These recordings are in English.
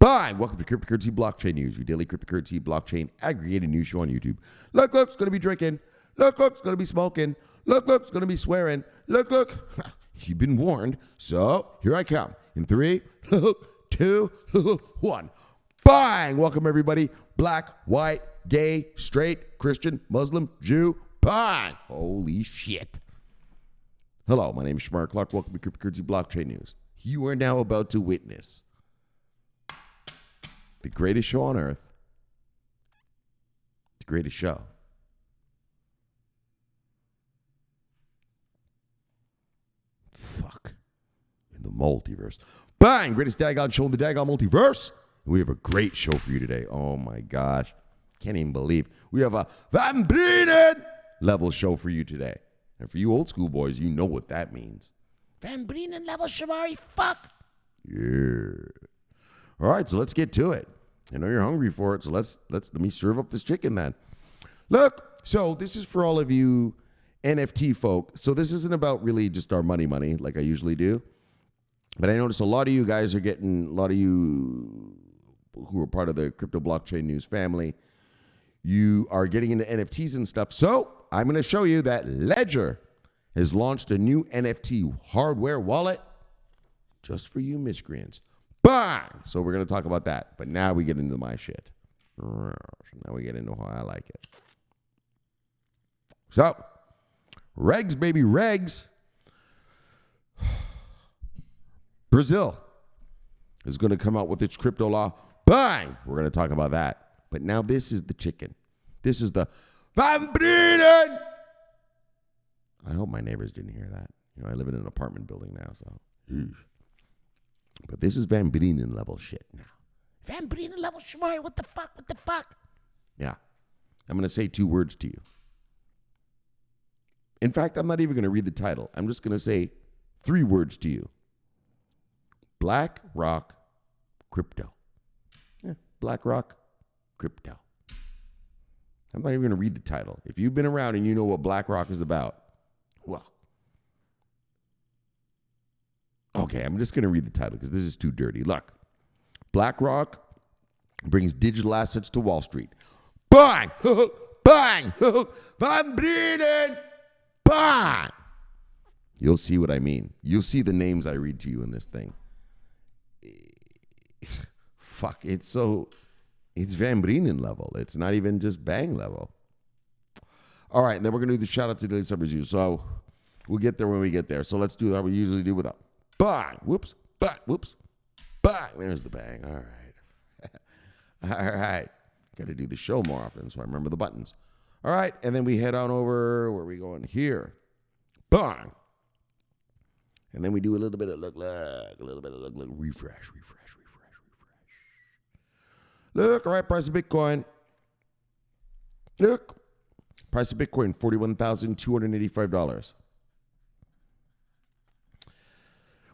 Fine. Welcome to Cryptocurrency Blockchain News, your daily cryptocurrency blockchain aggregated news show on YouTube. Look, it's going to be drinking. Look, it's going to be smoking. Look, it's going to be swearing. Look. You've been warned. So here I come. In 3, 2, 1. Bang! Welcome, everybody. Black, white, gay, straight, Christian, Muslim, Jew. Bang! Holy shit. Hello, my name is Shomari Clarke. Welcome to Cryptocurrency Blockchain News. You are now about to witness the greatest show on earth, the greatest show. Fuck. In the multiverse. Bang! Greatest daggone show in the daggone multiverse. We have a great show for you today. Oh my gosh. Can't even believe. We have a Van Brenen level show for you today. And for you old school boys, you know what that means. Van Brenen level Shomari, fuck. Yeah. All right, so let's get to it. I know you're hungry for it, so let me serve up this chicken then. Look, so this is for all of you NFT folk. So this isn't about really just our money like I usually do. But I notice a lot of you guys are getting, a lot of you who are part of the Crypto Blockchain News family, you are getting into NFTs and stuff. So I'm going to show you that Ledger has launched a new NFT hardware wallet just for you miscreants. Bang! So we're going to talk about that. But now we get into my shit. Now we get into how I like it. So, regs, baby, regs. Brazil is going to come out with its crypto law. Bang! We're going to talk about that. But now this is the chicken. This is the Van Brenen. I hope my neighbors didn't hear that. You know, I live in an apartment building now, so. But this is Van Brenen level shit now. Van Brenen level Shomari, what the fuck? Yeah. I'm going to say 2 words to you. In fact, I'm not even going to read the title. I'm just going to say 3 words to you. BlackRock crypto. Yeah, BlackRock crypto. I'm not even going to read the title. If you've been around and you know what BlackRock is about, well. Okay, I'm just going to read the title because this is too dirty. Look, BlackRock brings digital assets to Wall Street. Bang! Bang! Van Brenen! Bang! You'll see what I mean. You'll see the names I read to you in this thing. Fuck, it's Van Brenen level. It's not even just bang level. All right, and then we're going to do the shout out to daily sub reviews. So we'll get there when we get there. So let's do how we usually do with a bang. Whoops. Bang. Whoops. Bang. There's the bang. All right. All right. Got to do the show more often so I remember the buttons. All right, and then we head on over, where are we going? Here. Bang. And then we do a little bit of look, refresh. Look, all right, price of Bitcoin. Look, price of Bitcoin, $41,285.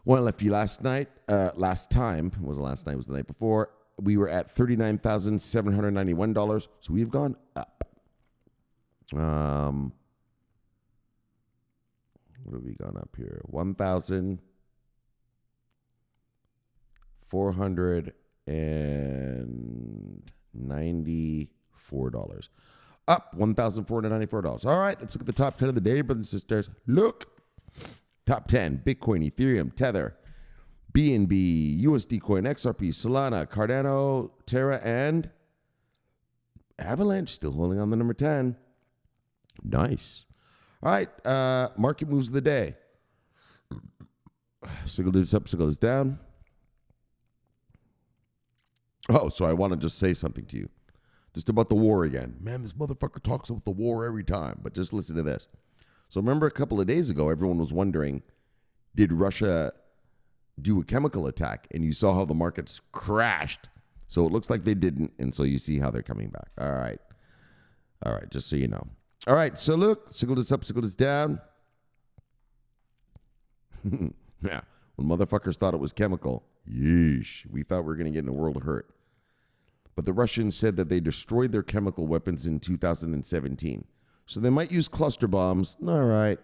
When I left you last time, it wasn't last night, it was the night before, we were at $39,791, so we've gone up. What have we gone up here? $1,494. Up $1,494. All right, let's look at the top 10 of the day, brothers and sisters. Look. Top 10, Bitcoin, Ethereum, Tether, BNB, USD Coin, XRP, Solana, Cardano, Terra, and Avalanche still holding on the number 10. Nice. All right, market moves of the day. Single digits up, single digits down. Oh, so I want to just say something to you. Just about the war again. Man, this motherfucker talks about the war every time, but just listen to this. So remember a couple of days ago, everyone was wondering, did Russia do a chemical attack? And you saw how the markets crashed. So it looks like they didn't, and so you see how they're coming back. All right, just so you know. All right, so look, single digits up, single digits down. Yeah, when motherfuckers thought it was chemical, yeesh, we thought we were going to get in a world of hurt. But the Russians said that they destroyed their chemical weapons in 2017. So they might use cluster bombs. All right.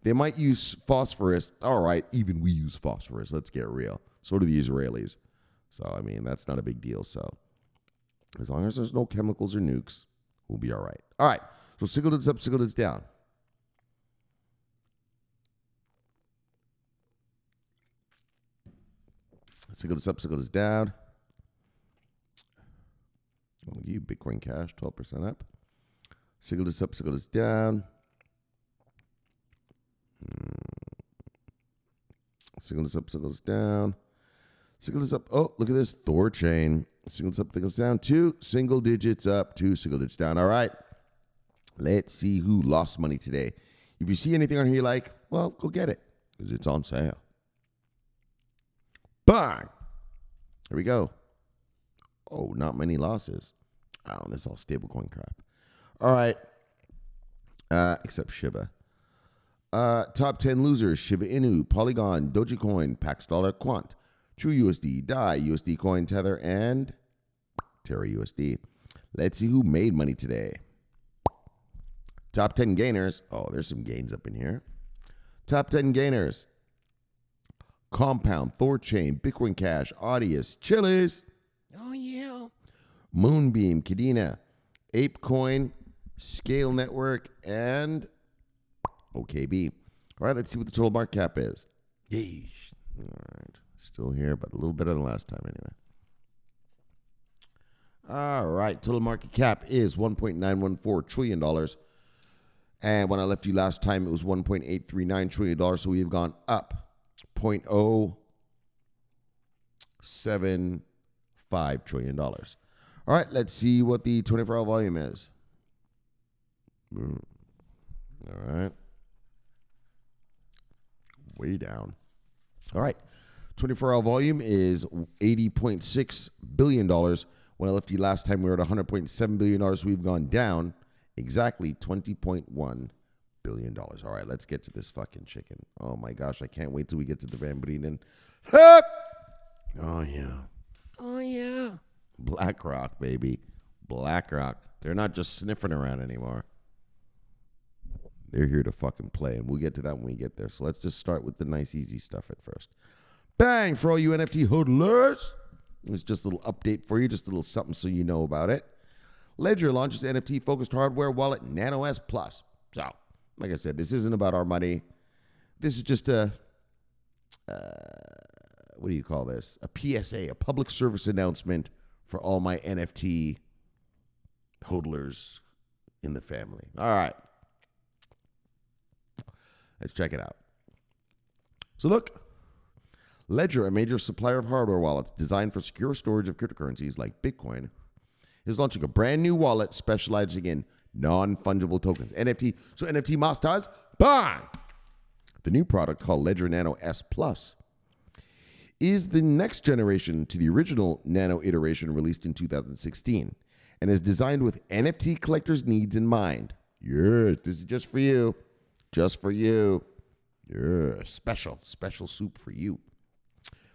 They might use phosphorus. All right. Even we use phosphorus. Let's get real. So do the Israelis. So, I mean, that's not a big deal. So, as long as there's no chemicals or nukes, we'll be all right. All right. So, single digits up, single digits down. Single digits up, single digits down. I'll give you Bitcoin Cash, 12% up. Single digits up, single digits down. Single digits up, single digits down. Single digits up. Oh, look at this. Thor chain. Single digits up, single digits down. 2 single digits up, 2 single digits down. All right. Let's see who lost money today. If you see anything on here you like, well, go get it because it's on sale. Bang! Here we go. Oh, not many losses. Oh, this is all stablecoin crap. All right. Except Shiba. Top 10 losers: Shiba Inu, Polygon, Dogecoin, Pax Dollar, Quant, True USD, DAI, USD Coin, Tether, and Terra USD. Let's see who made money today. Top 10 gainers. Oh, there's some gains up in here. Top 10 gainers: Compound, Thorchain, Bitcoin Cash, Audius, Chiliz. Oh, yeah. Moonbeam, Kadena, ApeCoin, Scale Network, and OKB. All right, let's see what the total market cap is. Yeesh. All right. Still here, but a little better than last time anyway. All right. Total market cap is $1.914 trillion. And when I left you last time, it was $1.839 trillion. So we've gone up $0.075 trillion. All right. Let's see what the 24-hour volume is. All right. Way down. All right. 24-hour volume is $80.6 billion. When I left you last time, we were at $100.7 billion. So we've gone down exactly $20.1 billion. All right, let's get to this fucking chicken. Oh, my gosh. I can't wait till we get to the Van Breden. Oh, yeah. Oh, yeah. BlackRock, baby. BlackRock. They're not just sniffing around anymore. They're here to fucking play, and we'll get to that when we get there. So let's just start with the nice, easy stuff at first. Bang! For all you NFT hodlers, it's just a little update for you, just a little something so you know about it. Ledger launches NFT-focused hardware wallet Nano S Plus. So, like I said, this isn't about our money. This is just a, what do you call this? A PSA, a public service announcement for all my NFT hodlers in the family. All right. Let's check it out. So look, Ledger, a major supplier of hardware wallets designed for secure storage of cryptocurrencies like Bitcoin, is launching a brand new wallet specializing in non-fungible tokens, NFT. So NFT masters, bang! The new product, called Ledger Nano S Plus, is the next generation to the original Nano iteration released in 2016 and is designed with NFT collectors' needs in mind. Yes, this is just for you. Just for you. Yeah, special soup for you.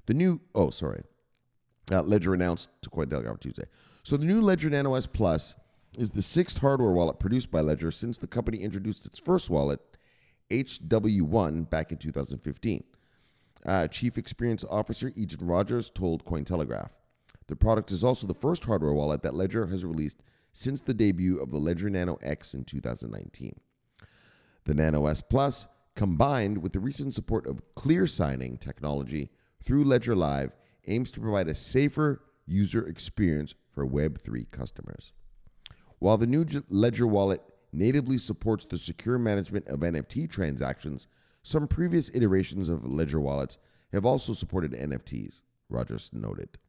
The new, Ledger announced to Cointelegraph Tuesday. So the new Ledger Nano S Plus is the 6th hardware wallet produced by Ledger since the company introduced its first wallet, HW1, back in 2015. Chief Experience Officer Egan Rogers told Cointelegraph. The product is also the first hardware wallet that Ledger has released since the debut of the Ledger Nano X in 2019. The Nano S Plus, combined with the recent support of clear signing technology through Ledger Live, aims to provide a safer user experience for Web3 customers. While the new Ledger wallet natively supports the secure management of NFT transactions, some previous iterations of Ledger wallets have also supported NFTs, Rogers noted.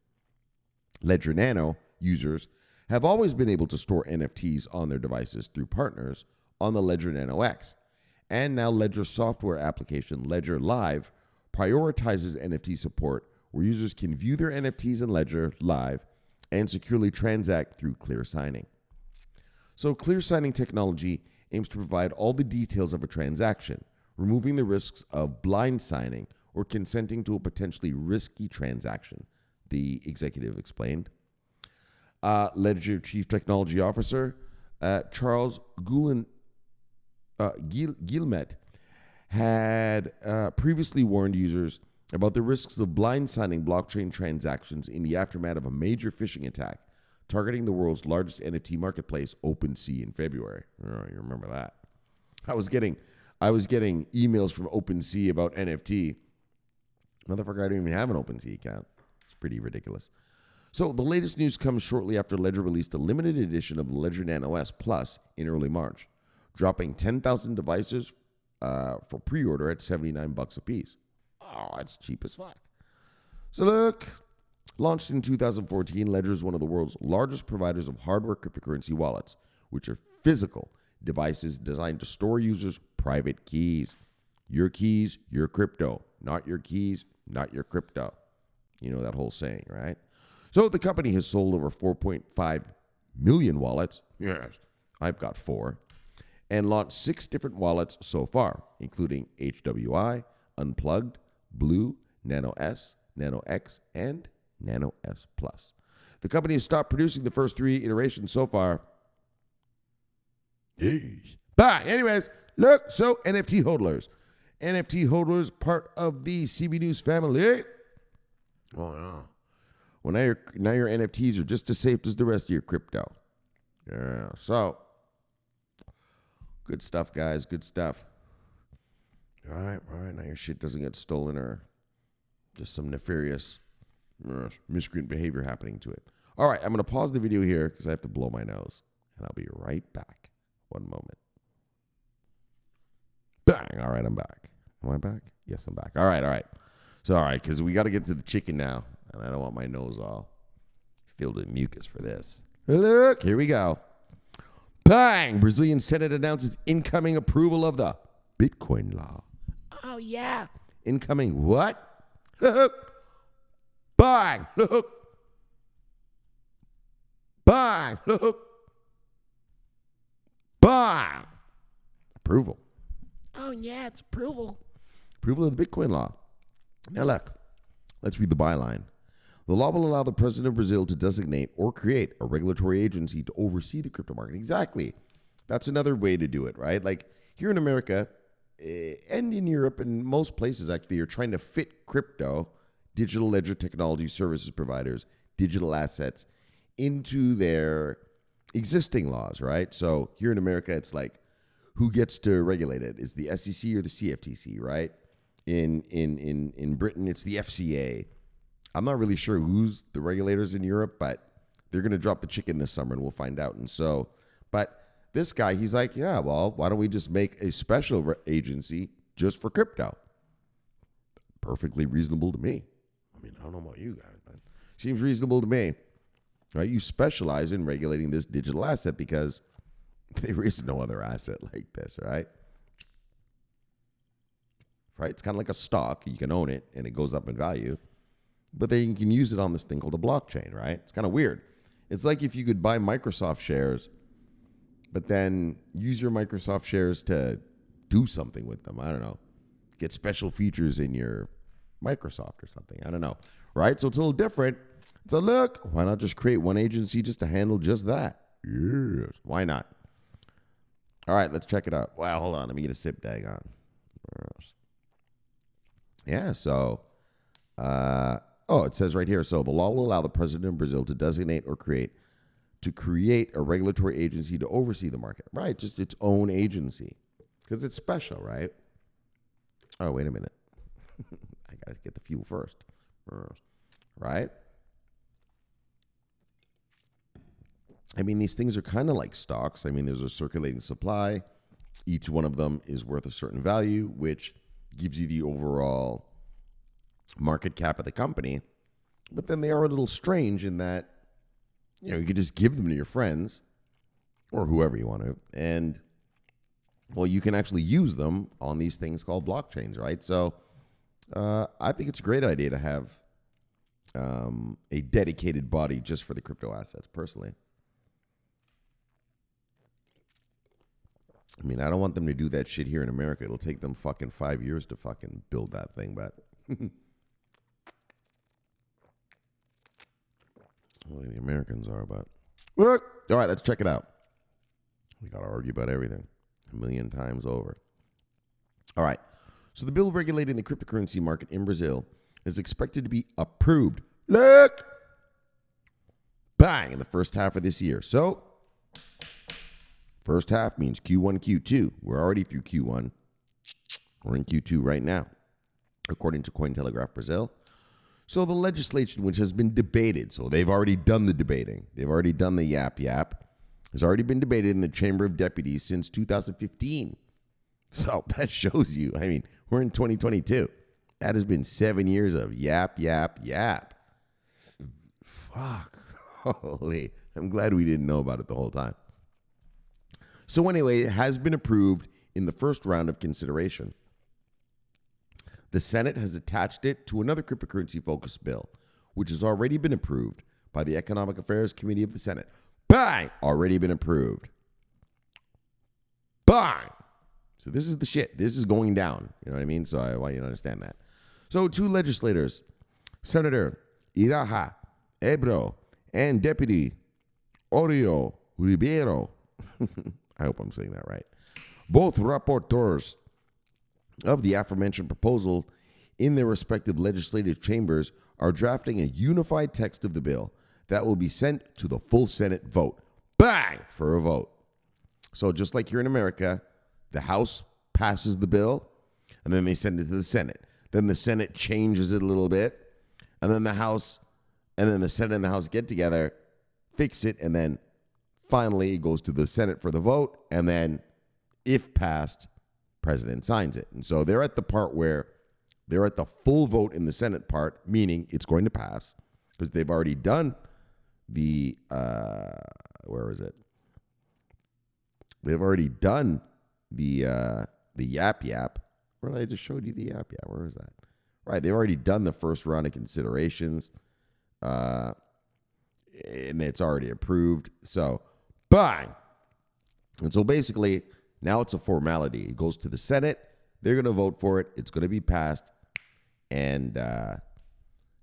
Ledger Nano users have always been able to store NFTs on their devices through partners on the Ledger Nano X. And now Ledger's software application, Ledger Live, prioritizes NFT support where users can view their NFTs in Ledger Live and securely transact through clear signing. So clear signing technology aims to provide all the details of a transaction, removing the risks of blind signing or consenting to a potentially risky transaction, the executive explained. Ledger Chief Technology Officer Charles Guillemette had previously warned users about the risks of blindsiding blockchain transactions in the aftermath of a major phishing attack targeting the world's largest NFT marketplace, OpenSea, in February. Oh, you remember that? I was getting emails from OpenSea about NFT. Motherfucker, I don't even have an OpenSea account. It's pretty ridiculous. So the latest news comes shortly after Ledger released a limited edition of Ledger Nano S Plus in early March, dropping 10,000 devices for pre-order at $79 a piece. Oh, that's cheap as fuck. So look, launched in 2014, Ledger is one of the world's largest providers of hardware cryptocurrency wallets, which are physical devices designed to store users' private keys. Your keys, your crypto. Not your keys, not your crypto. You know that whole saying, right? So the company has sold over 4.5 million wallets. Yes, I've got 4. And launched 6 different wallets so far, including HWI, Unplugged, Blue, Nano S, Nano X, and Nano S Plus. The company has stopped producing the first 3 iterations so far. Jeez. But anyways, look, so NFT hodlers. NFT hodlers, part of the CB News family. Oh, yeah. Well, now your NFTs are just as safe as the rest of your crypto. Yeah, so good stuff, guys. Good stuff. All right. Now your shit doesn't get stolen or just some nefarious miscreant behavior happening to it. All right, I'm going to pause the video here because I have to blow my nose, and I'll be right back. One moment. Bang. All right, I'm back. Am I back? Yes, I'm back. All right. So, all right, because we got to get to the chicken now, and I don't want my nose all filled with mucus for this. Look, here we go. Bang! Brazilian Senate announces incoming approval of the Bitcoin law. Oh, yeah. Incoming what? Bang! Bang! Bang! Approval. Oh, yeah, it's approval. Approval of the Bitcoin law. Now, look, let's read the byline. The law will allow the president of Brazil to designate or create a regulatory agency to oversee the crypto market. Exactly. That's another way to do it, right? Like here in America and in Europe and most places, actually, you're trying to fit crypto, digital ledger technology services providers, digital assets into their existing laws, right? So here in America, it's like, who gets to regulate it? Is the SEC or the CFTC, right? In Britain, it's the FCA. I'm not really sure who's the regulators in Europe, but they're going to drop the chicken this summer, and we'll find out. And so, but this guy, he's like, yeah, well, why don't we just make a special agency just for crypto? Perfectly reasonable to me. I mean, I don't know about you guys, but seems reasonable to me, right? You specialize in regulating this digital asset because there is no other asset like this, right? Right? It's kind of like a stock. You can own it, and it goes up in value. But then you can use it on this thing called a blockchain, right? It's kind of weird. It's like if you could buy Microsoft shares, but then use your Microsoft shares to do something with them. I don't know. Get special features in your Microsoft or something. I don't know, right? So it's a little different. So look, why not just create one agency just to handle just that? Yes, why not? All right, let's check it out. Well, hold on. Let me get a sip, daggone. Yeah, so... it says right here. So the law will allow the president of Brazil to designate or create a regulatory agency to oversee the market. Right, just its own agency. Because it's special, right? Oh, wait a minute. I got to get the fuel first. Right? I mean, these things are kind of like stocks. I mean, there's a circulating supply. Each one of them is worth a certain value, which gives you the overall market cap of the company. But then they are a little strange in that, you could just give them to your friends or whoever you want to. And, well, you can actually use them on these things called blockchains, right? So I think it's a great idea to have a dedicated body just for the crypto assets, personally. I mean, I don't want them to do that shit here in America. It'll take them fucking 5 years to fucking build that thing, but... Well, the Americans are, but... Look! All right, let's check it out. We got to argue about everything a million times over. All right. So the bill regulating the cryptocurrency market in Brazil is expected to be approved. Look! Bang! In the first half of this year. So, first half means Q1, Q2. We're already through Q1. We're in Q2 right now, according to Cointelegraph Brazil. So the legislation, which has been debated, so they've already done the debating. They've already done the yap. Has already been debated in the Chamber of Deputies since 2015. So that shows you, I mean, we're in 2022. That has been 7 years of yap. Fuck. Holy. I'm glad we didn't know about it the whole time. So anyway, it has been approved in the first round of consideration. The Senate has attached it to another cryptocurrency-focused bill, which has already been approved by the Economic Affairs Committee of the Senate. Bang! Already been approved. Bang! So this is the shit. This is going down. You know what I mean? So I want you to understand that. So 2 legislators, Senator Iraha Ebro and Deputy Orio Ribeiro, I hope I'm saying that right, both rapporteurs of the aforementioned proposal in their respective legislative chambers are drafting a unified text of the bill that will be sent to the full Senate vote. Bang! For a vote. So just like here in America, the House passes the bill, and then they send it to the Senate. Then the Senate changes it a little bit, and then the House, and then the Senate and the House get together, fix it, and then finally it goes to the Senate for the vote, and then, if passed, President signs it. And so they're at the part where they're at the full vote in the Senate part, meaning it's going to pass, because they've already done the, where is it? They've already done the yap. Where did I just showed you the yap? Where is that? Right, they've already done the first round of considerations, and it's already approved. So, bang! And so basically, now it's a formality. It goes to the Senate. They're going to vote for it. It's going to be passed. And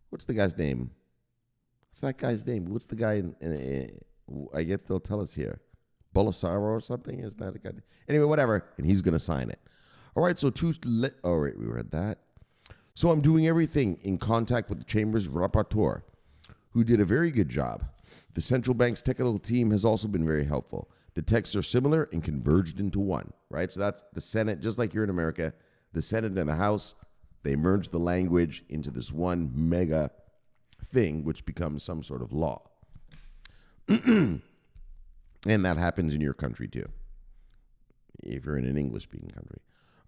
what's the guy's name? What's that guy's name? What's the guy I guess they'll tell us here. Bolsonaro or something? Is that a guy? Anyway, whatever. And he's going to sign it. All right, so all right, we read that. So I'm doing everything in contact with the Chamber's rapporteur, who did a very good job. The central bank's technical team has also been very helpful. The texts are similar and converged into one, right? So that's the Senate, just like here in America, the Senate and the House, they merge the language into this one mega thing, which becomes some sort of law. And that happens in your country too, if you're in an English-speaking country.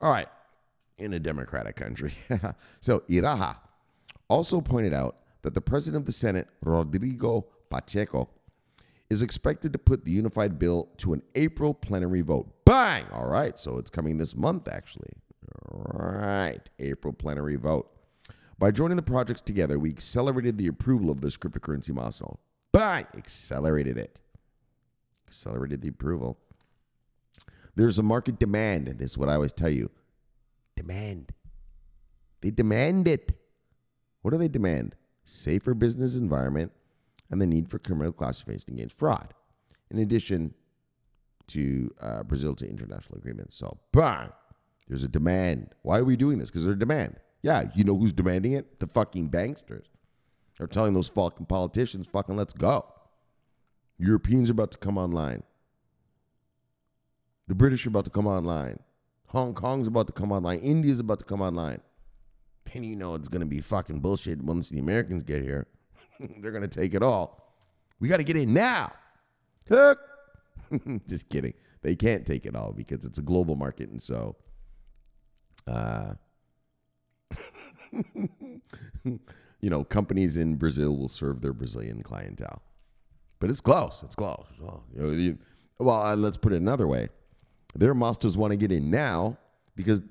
All right, in a democratic country. So Iraha also pointed out that the president of the Senate, Rodrigo Pacheco, is expected to put the unified bill to an April plenary vote. Bang! All right, so it's coming this month, actually. All right, April plenary vote. By joining the projects together, we accelerated the approval of this cryptocurrency milestone. Bang! Accelerated it. Accelerated the approval. There's a market demand, and this is what I always tell you. Demand. They demand it. What do they demand? Safer business environment and the need for criminal classification against fraud, in addition to Brazil's international agreements. So, bang, there's a demand. Why are we doing this? Because there's a demand. Yeah, you know who's demanding it? The fucking banksters. They're telling those fucking politicians, fucking let's go. Europeans are about to come online. The British are about to come online. Hong Kong's about to come online. India's about to come online. And you know it's going to be fucking bullshit once the Americans get here. They're going to take it all. We got to get in now. Hook. Just kidding. They can't take it all because it's a global market. And so, you know, companies in Brazil will serve their Brazilian clientele. But it's close. It's close. Well, let's put it another way. Their masters want to get in now because,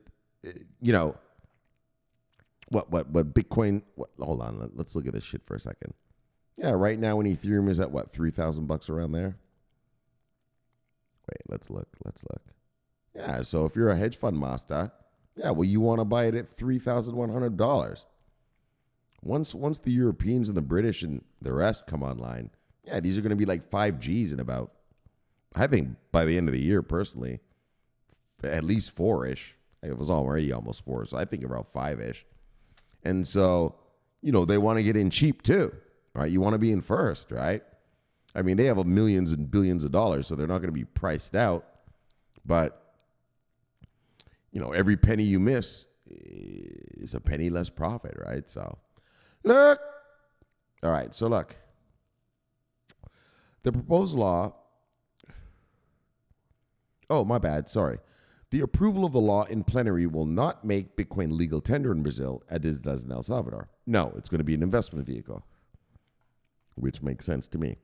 you know, what Bitcoin, hold on, let's look at this shit for a second. Yeah, right now when Ethereum is at what, $3,000 around there? Wait, let's look. Yeah, so if you're a hedge fund master, yeah, well, you want to buy it at $3,100. Once the Europeans and the British and the rest come online, yeah, these are going to be like 5Gs in about, I think by the end of the year, personally, at least 4-ish. It was already almost 4, so I think around 5-ish. And so they want to get in cheap too, right? You want to be in first, right? I mean, they have millions and billions of dollars, so they're not going to be priced out. But, every penny you miss is a penny less profit, right? So, look. All right, so look. The proposed law. Oh, my bad. Sorry. The approval of the law in plenary will not make Bitcoin legal tender in Brazil, as it does in El Salvador. No, it's going to be an investment vehicle, which makes sense to me.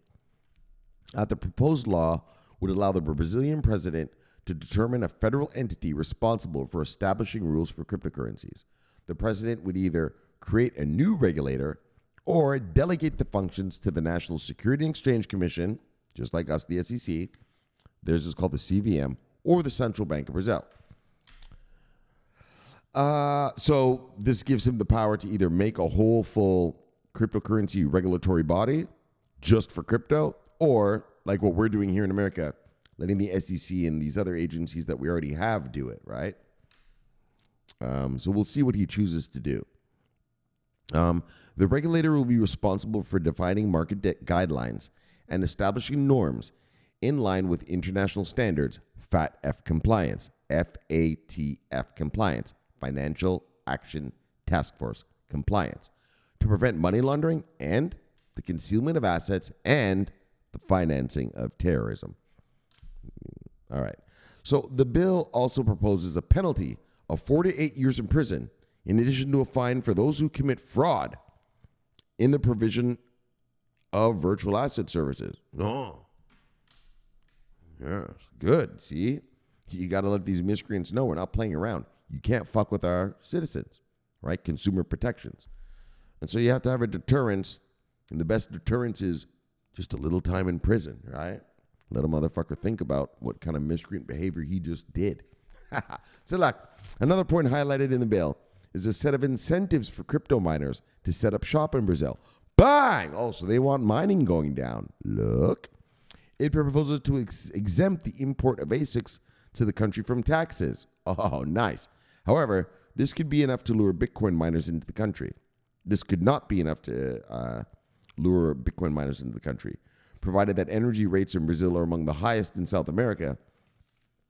The proposed law would allow the Brazilian president to determine a federal entity responsible for establishing rules for cryptocurrencies. The president would either create a new regulator or delegate the functions to the National Security and Exchange Commission, just like us, the SEC. Theirs is called the CVM, or the Central Bank of Brazil. So this gives him the power to either make a whole full cryptocurrency regulatory body just for crypto, or like what we're doing here in America, letting the SEC and these other agencies that we already have do it, right? So we'll see what he chooses to do. The regulator will be responsible for defining market guidelines and establishing norms in line with international standards, FATF compliance, FATF compliance, Financial Action Task Force compliance, to prevent money laundering and the concealment of assets and the financing of terrorism. All right. So the bill also proposes a penalty of 4 to 8 years in prison, in addition to a fine for those who commit fraud in the provision of virtual asset services. Oh. Yes, good. See? You got to let these miscreants know we're not playing around. You can't fuck with our citizens, right? Consumer protections. And so you have to have a deterrence, and the best deterrence is just a little time in prison, right? Let a motherfucker think about what kind of miscreant behavior he just did. So look, another point highlighted in the bill is a set of incentives for crypto miners to set up shop in Brazil. Bang! Oh, so they want mining going down. Look. It proposes to exempt the import of ASICs to the country from taxes. Oh, nice. However, this could be enough to lure Bitcoin miners into the country. This could not be enough to lure Bitcoin miners into the country, provided that energy rates in Brazil are among the highest in South America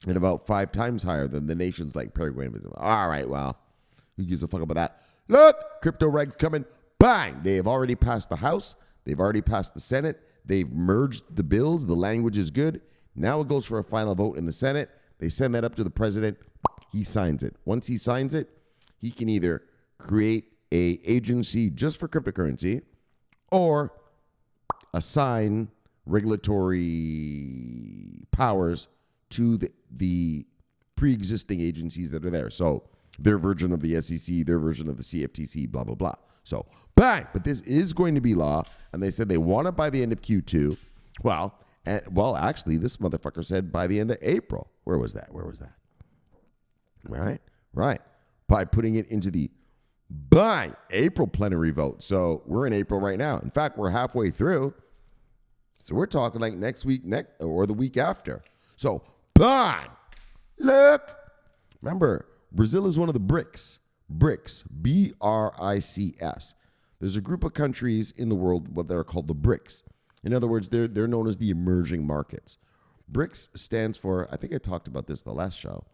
and about 5 times higher than the nations like Paraguay and Brazil. All right, well, who gives a fuck about that? Look, crypto regs coming. Bang! They have already passed the House. They've already passed the Senate. They've merged the bills. The language is good. Now it goes for a final vote in the Senate. They send that up to the president. He signs it. Once he signs it, he can either create an agency just for cryptocurrency or assign regulatory powers to the pre-existing agencies that are there. So their version of the SEC, their version of the CFTC, blah, blah, blah. So bang, but this is going to be law, and they said they want it by the end of Q2. Well, actually, this motherfucker said by the end of April. Where was that? Right. By putting it into the bang, April plenary vote. So we're in April right now. In fact, we're halfway through. So we're talking like next week, or the week after. So bang, look. Remember, Brazil is one of the BRICS. BRICS, B-R-I-C-S. There's a group of countries in the world that are called the BRICS. In other words, they're known as the emerging markets. BRICS stands for, I think I talked about this the last show.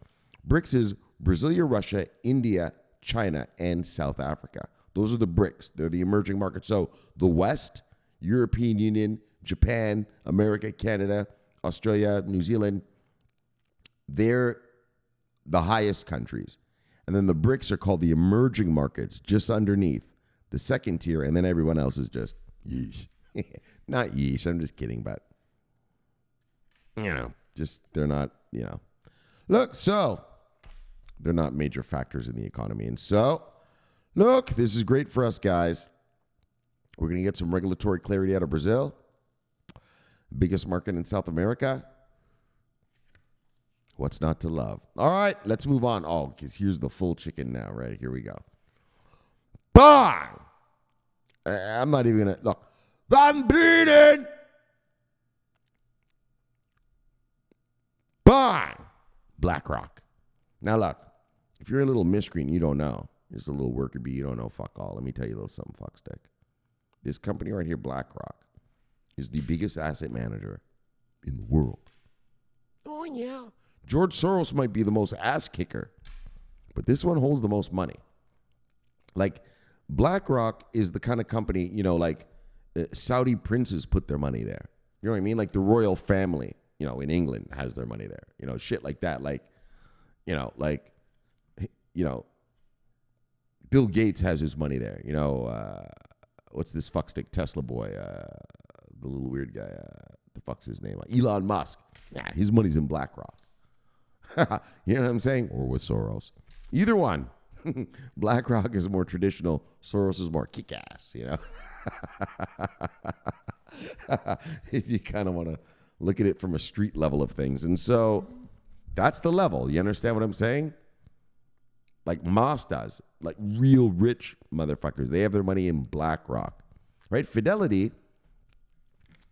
BRICS is Brazil, Russia, India, China, and South Africa. Those are the BRICS. They're the emerging markets. So the West, European Union, Japan, America, Canada, Australia, New Zealand, they're the highest countries. And then the BRICS are called the emerging markets, just underneath the second tier, and then everyone else is just yeesh. Not yeesh, I'm just kidding, but, just they're not, Look, so they're not major factors in the economy. And so, look, this is great for us, guys. We're going to get some regulatory clarity out of Brazil, biggest market in South America. What's not to love? All right, let's move on. Oh, because here's the full chicken now, right? Here we go. Bang! I'm not even going to... Look. I'm bleeding! Bang! BlackRock. Now, look. If you're a little miscreant, you don't know. Just a little worker bee. You don't know fuck all. Let me tell you a little something, fuck stick. This company right here, BlackRock, is the biggest asset manager in the world. Oh, yeah. George Soros might be the most ass kicker, but this one holds the most money. Like, BlackRock is the kind of company, like Saudi princes put their money there. You know what I mean? Like the royal family, in England has their money there. Shit like that. Bill Gates has his money there. What's this fuckstick Tesla boy? The little weird guy. The fuck's his name? Elon Musk. Yeah, his money's in BlackRock. You know what I'm saying? Or with Soros. Either one. BlackRock is more traditional. Soros is more kick-ass, if you kind of want to look at it from a street level of things. And so that's the level. You understand what I'm saying? Like Moss does. Like real rich motherfuckers. They have their money in BlackRock. Right? Fidelity,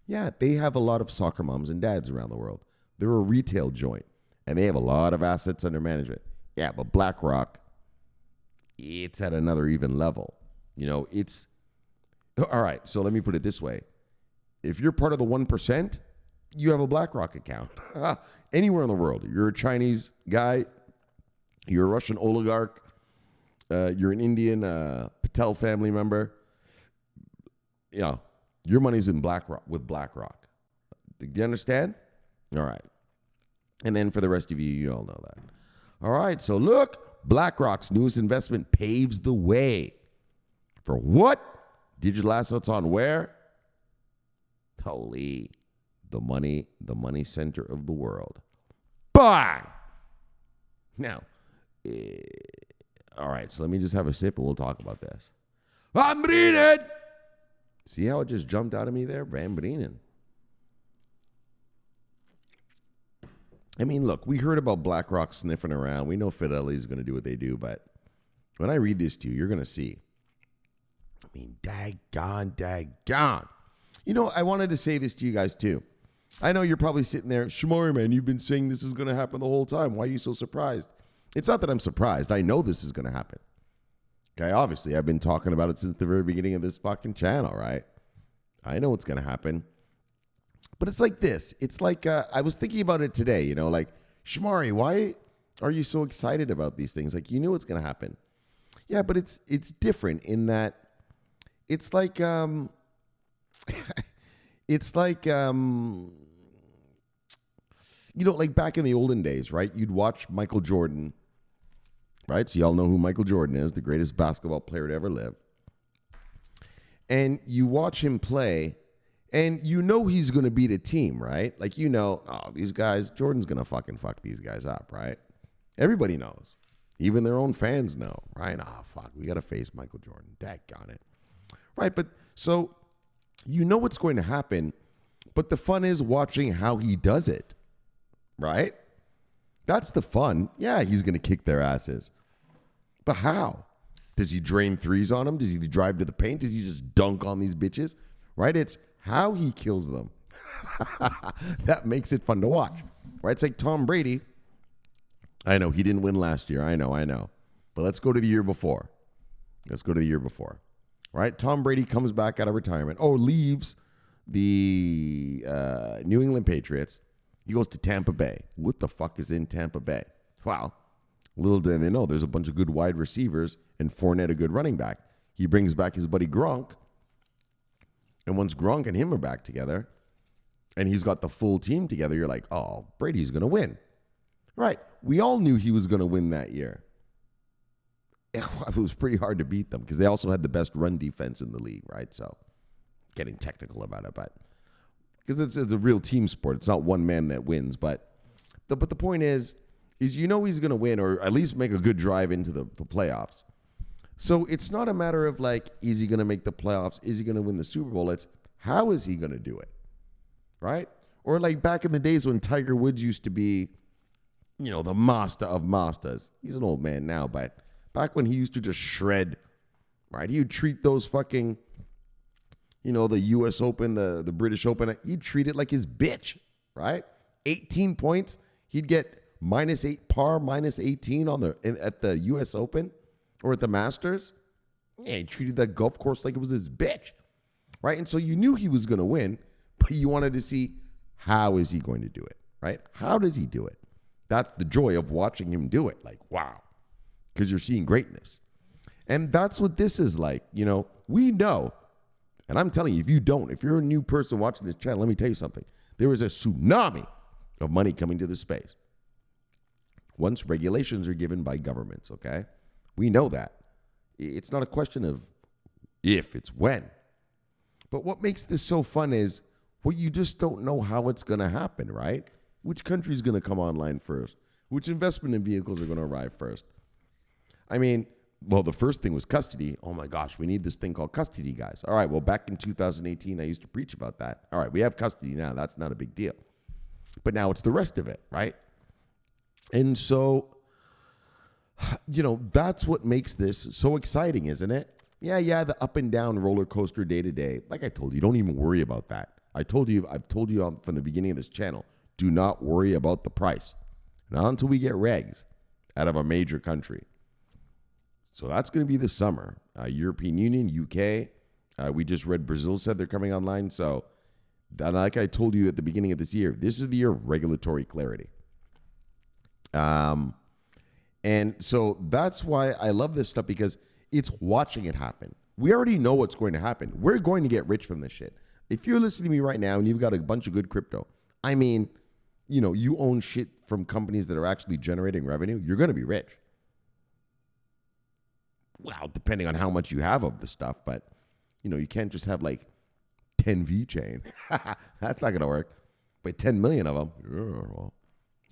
yeah, they have a lot of soccer moms and dads around the world. They're a retail joint. And they have a lot of assets under management. Yeah, but BlackRock, it's at another even level. It's... All right, so let me put it this way. If you're part of the 1%, you have a BlackRock account. Anywhere in the world. You're a Chinese guy. You're a Russian oligarch. You're an Indian Patel family member. Your money's in BlackRock with BlackRock. Do you understand? All right. And then for the rest of you, you all know that. All right, so look, BlackRock's newest investment paves the way for what? Digital assets on where? Holy, the money center of the world. Bang! Now, all right, so let me just have a sip and we'll talk about this. I'm breathing! See how it just jumped out of me there? Van Brenen. I mean, look, we heard about BlackRock sniffing around. We know Fidelity is going to do what they do, but when I read this to you, you're going to see. I mean, daggone. I wanted to say this to you guys too. I know you're probably sitting there, Shomari, man, you've been saying this is going to happen the whole time. Why are you so surprised? It's not that I'm surprised. I know this is going to happen. Okay, obviously, I've been talking about it since the very beginning of this fucking channel, right? I know what's going to happen. But it's like this. It's like, I was thinking about it today, like, Shomari, why are you so excited about these things? Like, you knew it's going to happen. Yeah, but it's different in that it's like, like back in the olden days, right? You'd watch Michael Jordan, right? So y'all know who Michael Jordan is, the greatest basketball player to ever live. And you watch him play, and he's going to beat a team, right? Like, these guys, Jordan's going to fucking fuck these guys up, right? Everybody knows. Even their own fans know, right? Fuck, we got to face Michael Jordan. Daggone it. Right, but so what's going to happen, but the fun is watching how he does it, right? That's the fun. Yeah, he's going to kick their asses. But how? Does he drain threes on them? Does he drive to the paint? Does he just dunk on these bitches? Right? It's how he kills them. That makes it fun to watch. Right? It's like Tom Brady. I know he didn't win last year. I know. But let's go to the year before. Right? Tom Brady comes back out of retirement. Leaves the New England Patriots. He goes to Tampa Bay. What the fuck is in Tampa Bay? Well, little did they know there's a bunch of good wide receivers and Fournette a good running back. He brings back his buddy Gronk. And once Gronk and him are back together and he's got the full team together, you're like, oh, Brady's going to win. Right. We all knew he was going to win that year. It was pretty hard to beat them because they also had the best run defense in the league, right? So getting technical about it, but because it's a real team sport. It's not one man that wins. But the point is he's going to win or at least make a good drive into the playoffs. So it's not a matter of like, is he going to make the playoffs? Is he going to win the Super Bowl? It's how is he going to do it, right? Or like back in the days when Tiger Woods used to be, the master of masters. He's an old man now, but back when he used to just shred, right? He would treat those fucking, the U.S. Open, the British Open, he'd treat it like his bitch, right? 18 points. He'd get -8 par, -18 at the U.S. Open. Or at the Masters, yeah, he treated that golf course like it was his bitch, right? And so you knew he was going to win, but you wanted to see how is he going to do it, right? How does he do it? That's the joy of watching him do it. Like, wow, because you're seeing greatness. And that's what this is like. You know, we know, and I'm telling you, if you're a new person watching this channel, let me tell you something. There is a tsunami of money coming to this space once regulations are given by governments, okay? We know that. It's not a question of if, it's when. But what makes this so fun is, well, you just don't know how it's going to happen, right? Which country is going to come online first? Which investment in vehicles are going to arrive first? I mean, well, the first thing was custody. Oh my gosh, we need this thing called custody, guys. All right, well, back in 2018, I used to preach about that. All right, we have custody now. That's not a big deal. But now it's the rest of it, right? And so, you know, that's what makes this so exciting, isn't it? Yeah, the up and down roller coaster day to day. Like I told you, don't even worry about that. I've told you from the beginning of this channel, do not worry about the price. Not until we get regs out of a major country. So that's going to be this summer. European Union, UK. We just read Brazil said they're coming online. So like I told you at the beginning of this year, this is the year of regulatory clarity. And so that's why I love this stuff, because it's watching it happen. We already know what's going to happen. We're going to get rich from this shit. If you're listening to me right now and you've got a bunch of good crypto, I mean, you know, you own shit from companies that are actually generating revenue, you're going to be rich. Well, depending on how much you have of the stuff, but, you know, you can't just have like 10 VeChain. That's not going to work. But 10 million of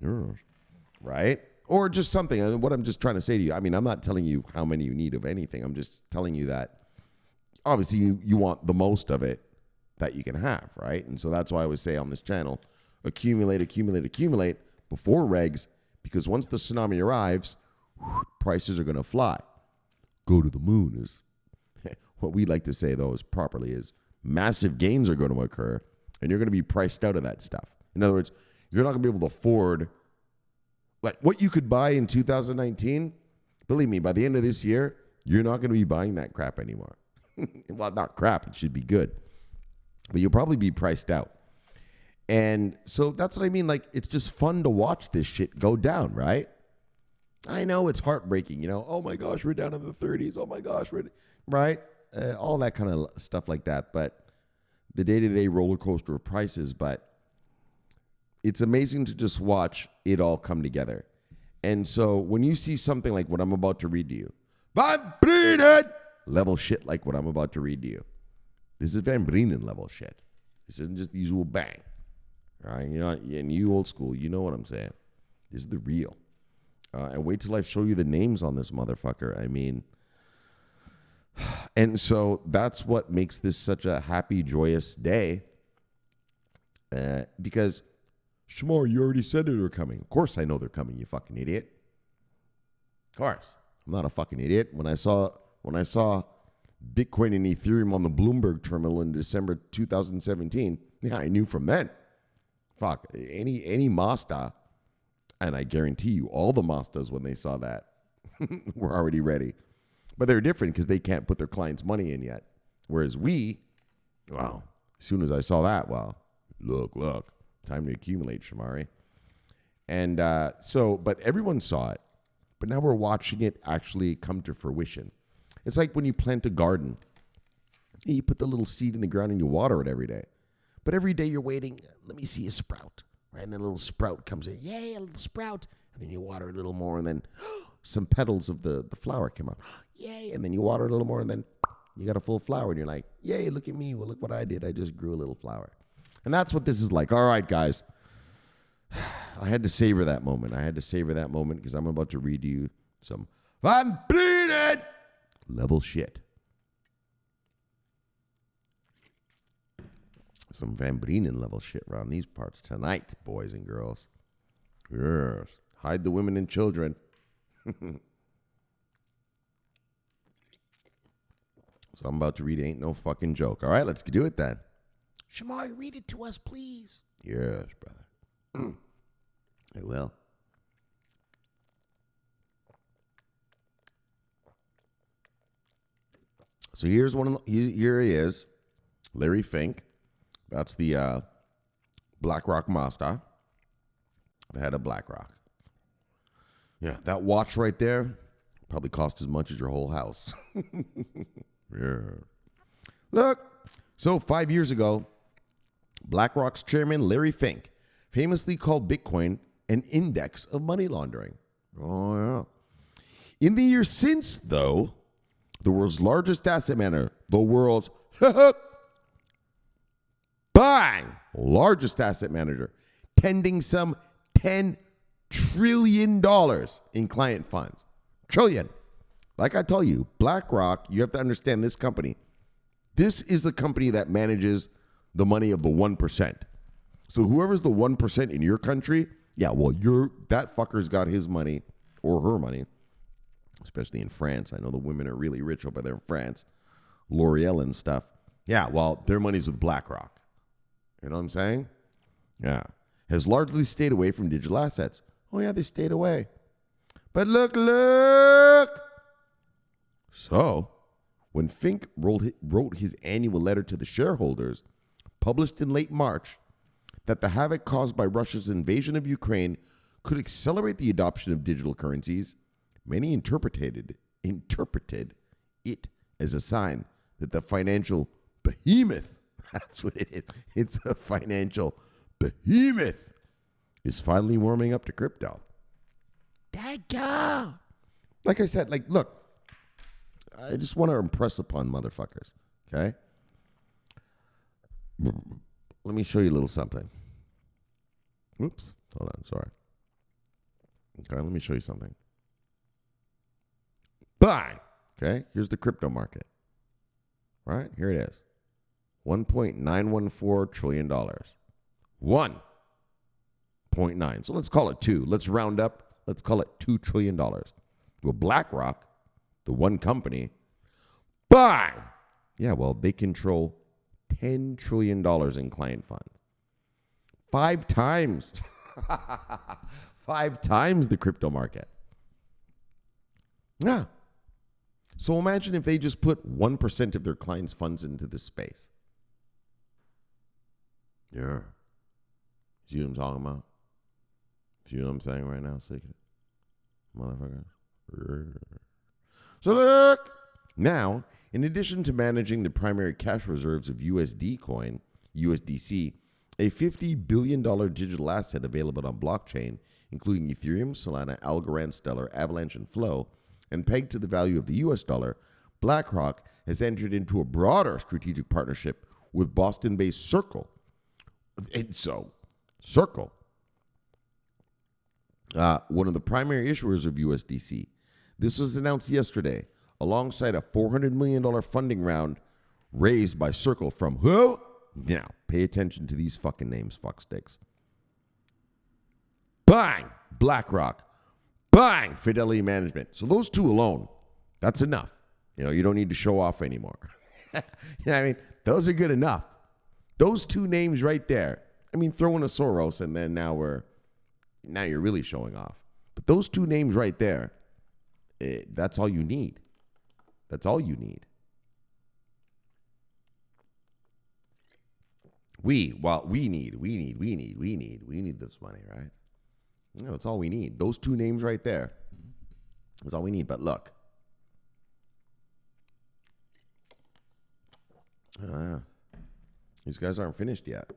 them, right? Or just something. And what I'm just trying to say to you, I mean, I'm not telling you how many you need of anything. I'm just telling you that obviously you want the most of it that you can have, right? And so that's why I always say on this channel, accumulate before regs, because once the tsunami arrives, prices are going to fly. Go to the moon is what we like to say, though, is properly is massive gains are going to occur, and you're going to be priced out of that stuff. In other words, you're not going to be able to afford like what you could buy in 2019. Believe me, by the end of this year, you're not going to be buying that crap anymore. Well, not crap. It should be good. But you'll probably be priced out. And so that's what I mean. Like, it's just fun to watch this shit go down, right? I know it's heartbreaking, you know. Oh my gosh, we're down in the 30s. Oh my gosh, right? All that kind of stuff like that. But the day-to-day roller coaster of prices. But it's amazing to just watch it all come together. And so when you see something like what I'm about to read to you, Van Brinen level shit like what I'm about to read to you. This is Van Brinen level shit. This isn't just the usual bang. All right? You know, and you old school, you know what I'm saying. This is the real. And wait till I show you the names on this motherfucker. I mean, and so that's what makes this such a happy, joyous day. Because, Shomari, you already said they're coming. Of course I know they're coming, you fucking idiot. Of course. I'm not a fucking idiot. When I saw Bitcoin and Ethereum on the Bloomberg terminal in December 2017, yeah, I knew from then. Fuck, any Masta, and I guarantee you all the Mastas when they saw that were already ready. But they're different because they can't put their clients' money in yet. Whereas we, well, as soon as I saw that, well, look, time to accumulate, Shomari. And but everyone saw it. But now we're watching it actually come to fruition. It's like when you plant a garden. You put the little seed in the ground and you water it every day. But every day you're waiting, let me see a sprout. Right? And then a little sprout comes in. Yay, a little sprout. And then you water it a little more, and then some petals of the flower come out. Yay, and then you water it a little more, and then you got a full flower, and you're like, yay, look at me. Well, look what I did. I just grew a little flower. And that's what this is like. All right, guys. I had to savor that moment. Because I'm about to read you some Van Brinen level shit. Some Van Brinen level shit around these parts tonight, boys and girls. Yes. Hide the women and children. So I'm about to read Ain't No Fucking Joke. All right, let's do it then. Shomari, read it to us, please. Yes, brother. I will. So here's here he is, Larry Fink. That's the BlackRock master, the head of BlackRock. Yeah, that watch right there probably cost as much as your whole house. Yeah. Look, so 5 years ago, BlackRock's chairman, Larry Fink, famously called Bitcoin an index of money laundering. Oh, yeah. In the years since, though, the world's largest asset manager, the world's bang, largest asset manager, tending some $10 trillion in client funds. Trillion. Like I tell you, BlackRock, you have to understand this company. This is the company that manages the money of the 1%. So whoever's the 1% in your country, yeah, well, that fucker's got his money or her money, especially in France. I know the women are really rich over there in France. L'Oreal and stuff. Yeah, well, their money's with BlackRock. You know what I'm saying? Yeah. Has largely stayed away from digital assets. Oh, yeah, they stayed away. But look. So, when Fink wrote his annual letter to the shareholders, published in late March, that the havoc caused by Russia's invasion of Ukraine could accelerate the adoption of digital currencies, many interpreted it as a sign that the financial behemoth, that's what it is, it's a financial behemoth, is finally warming up to crypto. Dagger! Like I said, look, I just want to impress upon motherfuckers, okay? Let me show you a little something. Oops, hold on, sorry. Okay, let me show you something. Bang! Okay, here's the crypto market. Right, here it is. $1.914 trillion. 1.9. So let's call it 2. Let's round up. Let's call it $2 trillion. Well, BlackRock, the one company, bang! Yeah, well, they control $10 trillion in client funds. 5 times. 5 times the crypto market. Yeah. So imagine if they just put 1% of their clients' funds into this space. Yeah. See what I'm talking about? See what I'm saying right now, Secret? Motherfuckers. So look. Now, in addition to managing the primary cash reserves of USD coin, USDC, a $50 billion digital asset available on blockchain, including Ethereum, Solana, Algorand, Stellar, Avalanche, and Flow, and pegged to the value of the US dollar, BlackRock has entered into a broader strategic partnership with Boston-based Circle. And so, Circle, one of the primary issuers of USDC. This was announced yesterday, alongside a $400 million funding round raised by Circle from who? Now, pay attention to these fucking names, fucksticks. Bang! BlackRock. Bang! Fidelity Management. So those two alone, that's enough. You don't need to show off anymore. I mean, those are good enough. Those two names right there. I mean, throw in a Soros, and then now you're really showing off. But those two names right there, that's all you need. That's all you need. We need this money, right? That's all we need. Those two names right there. That's all we need. But look. These guys aren't finished yet.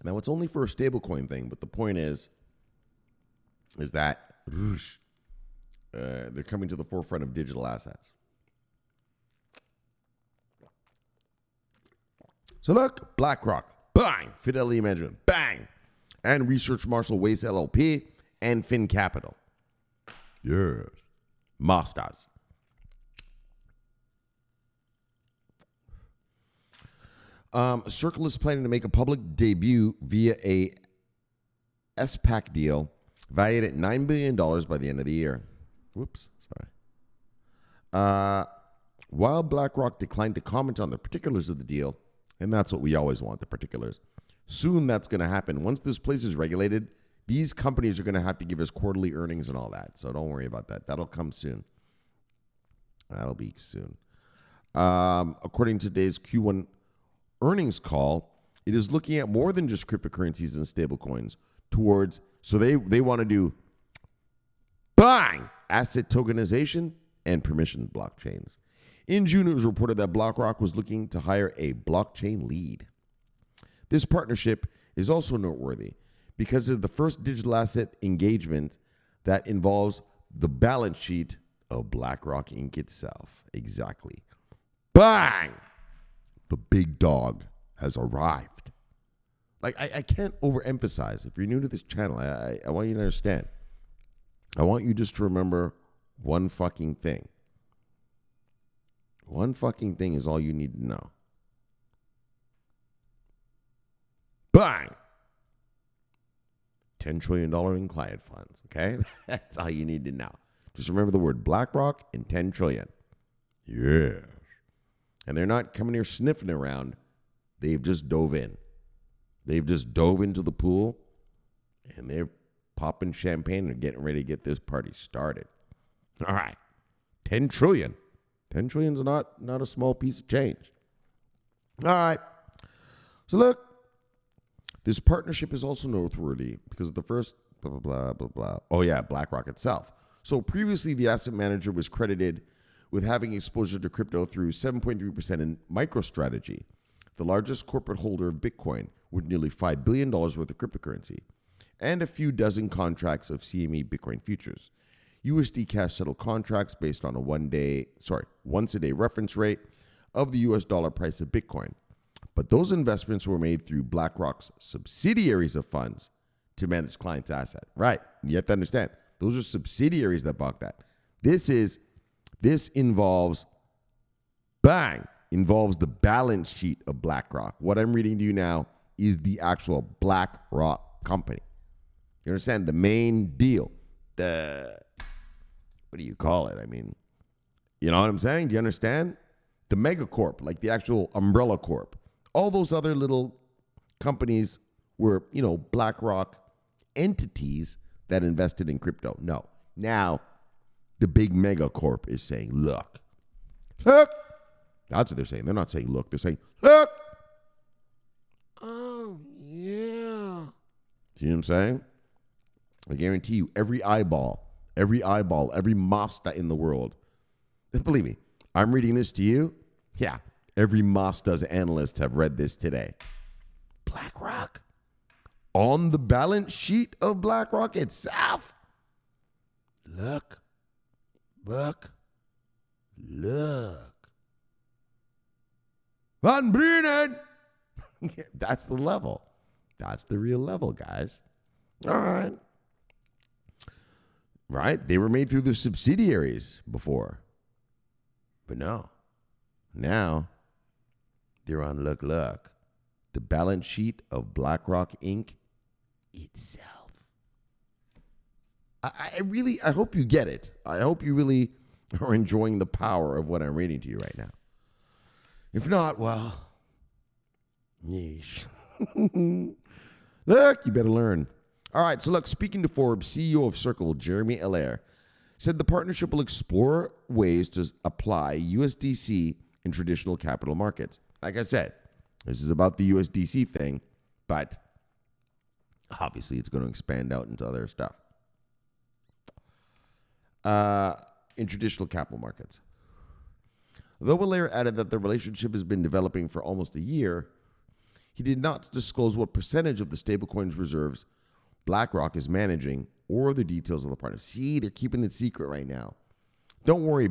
Now, it's only for a stablecoin thing, but the point is that they're coming to the forefront of digital assets. So look, BlackRock, bang, Fidelity Management, bang, and Research Marshall Wace LLP and Fin Capital. Yes, masters. Circle is planning to make a public debut via a SPAC deal valued at $9 billion by the end of the year. Whoops, sorry. While BlackRock declined to comment on the particulars of the deal, and that's what we always want, the particulars, soon that's going to happen. Once this place is regulated, these companies are going to have to give us quarterly earnings and all that. So don't worry about that. That'll come soon. That'll be soon. According to today's Q1 earnings call, it is looking at more than just cryptocurrencies and stablecoins so they want to do bang asset tokenization and permissioned blockchains. In June, it was reported that BlackRock was looking to hire a blockchain lead. This partnership is also noteworthy because of the first digital asset engagement that involves the balance sheet of BlackRock Inc. itself. Exactly. Bang! The big dog has arrived. Like, I can't overemphasize. If you're new to this channel, I want you to understand. I want you just to remember one fucking thing. One fucking thing is all you need to know. Bang! $10 trillion in client funds, okay? That's all you need to know. Just remember the word BlackRock and 10 trillion. Yes. And they're not coming here sniffing around. They've just dove in. They've just dove into the pool, and they're popping champagne and getting ready to get this party started. All right. 10 trillion. 10 trillion is not a small piece of change. All right. So look, this partnership is also noteworthy because of the first blah, blah, blah, blah, blah. Oh, yeah, BlackRock itself. So previously, the asset manager was credited with having exposure to crypto through 7.3% in MicroStrategy, the largest corporate holder of Bitcoin with nearly $5 billion worth of cryptocurrency, and a few dozen contracts of CME Bitcoin futures. USD cash settled contracts based on a once a day reference rate of the US dollar price of Bitcoin. But those investments were made through BlackRock's subsidiaries of funds to manage clients' assets. Right. You have to understand. Those are subsidiaries that bought that. This involves the balance sheet of BlackRock. What I'm reading to you now is the actual BlackRock company. You understand? The main deal. What do you call it? I mean, you know what I'm saying? Do you understand? The megacorp, like the actual umbrella corp. All those other little companies were, BlackRock entities that invested in crypto. No. Now, the big megacorp is saying, look. That's what they're saying. They're not saying look. They're saying, look. Oh, yeah. See what I'm saying? I guarantee you, every eyeball, every Mazda in the world. Believe me, I'm reading this to you. Yeah, every Mazda's analyst have read this today. BlackRock? On the balance sheet of BlackRock itself? Look. Van Brunen! That's the level. That's the real level, guys. All right. Right? They were made through the subsidiaries before. But no. Now, they're on look. The balance sheet of BlackRock Inc. itself. I hope you get it. I hope you really are enjoying the power of what I'm reading to you right now. If not, well, yeesh. Look, you better learn. All right, so look, speaking to Forbes, CEO of Circle, Jeremy Allaire, said the partnership will explore ways to apply USDC in traditional capital markets. Like I said, this is about the USDC thing, but obviously it's going to expand out into other stuff. In traditional capital markets. Though Allaire added that the relationship has been developing for almost a year, he did not disclose what percentage of the stablecoin's reserves BlackRock is managing or the details of the partnership. See, they're keeping it secret right now. Don't worry,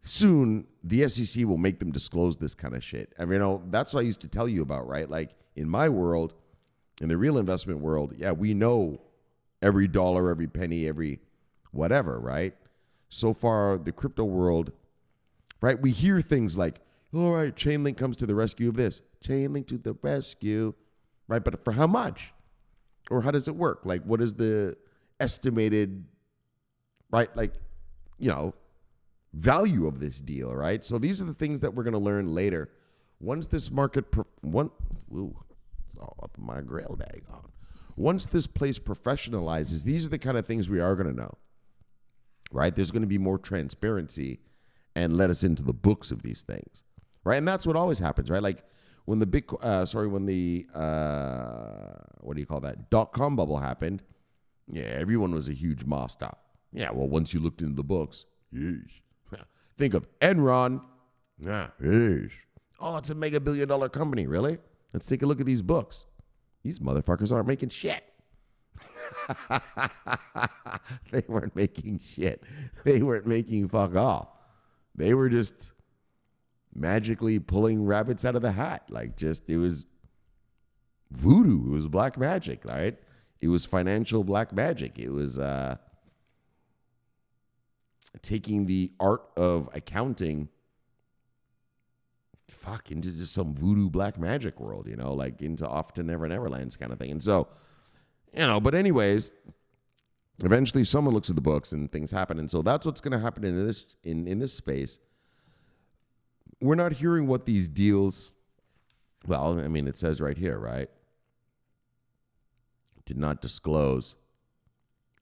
soon the SEC will make them disclose this kind of shit. I mean, that's what I used to tell you about, right? Like in my world, in the real investment world, yeah, we know every dollar, every penny, every whatever, right? So far, the crypto world, right? We hear things like, all right, Chainlink comes to the rescue of this. Chainlink to the rescue, right? But for how much? Or how does it work? Like, what is the estimated, right? Like, value of this deal, right? So these are the things that we're going to learn later. Once this market, it's all up in my grill, daggone. Once this place professionalizes, these are the kind of things we are going to know, right? There's going to be more transparency and let us into the books of these things, right? And that's what always happens, right? Like when the what do you call that? .com bubble happened. Yeah, everyone was a huge monster. Yeah, well, once you looked into the books, yeesh. Think of Enron. Yeah, yeesh. Oh, it's a mega billion-dollar company. Really? Let's take a look at these books. These motherfuckers aren't making shit. They weren't making shit. They weren't making fuck all. They were just magically pulling rabbits out of the hat. Like, just, it was voodoo. It was black magic, right? It was financial black magic. It was taking the art of accounting into just some voodoo black magic world, you know, like into off to Never Neverlands kind of thing. And so, you know, but anyways, eventually someone looks at the books and things happen. And so that's what's going to happen in this space. We're not hearing what these deals, well, I mean, it says right here, right? Did not disclose,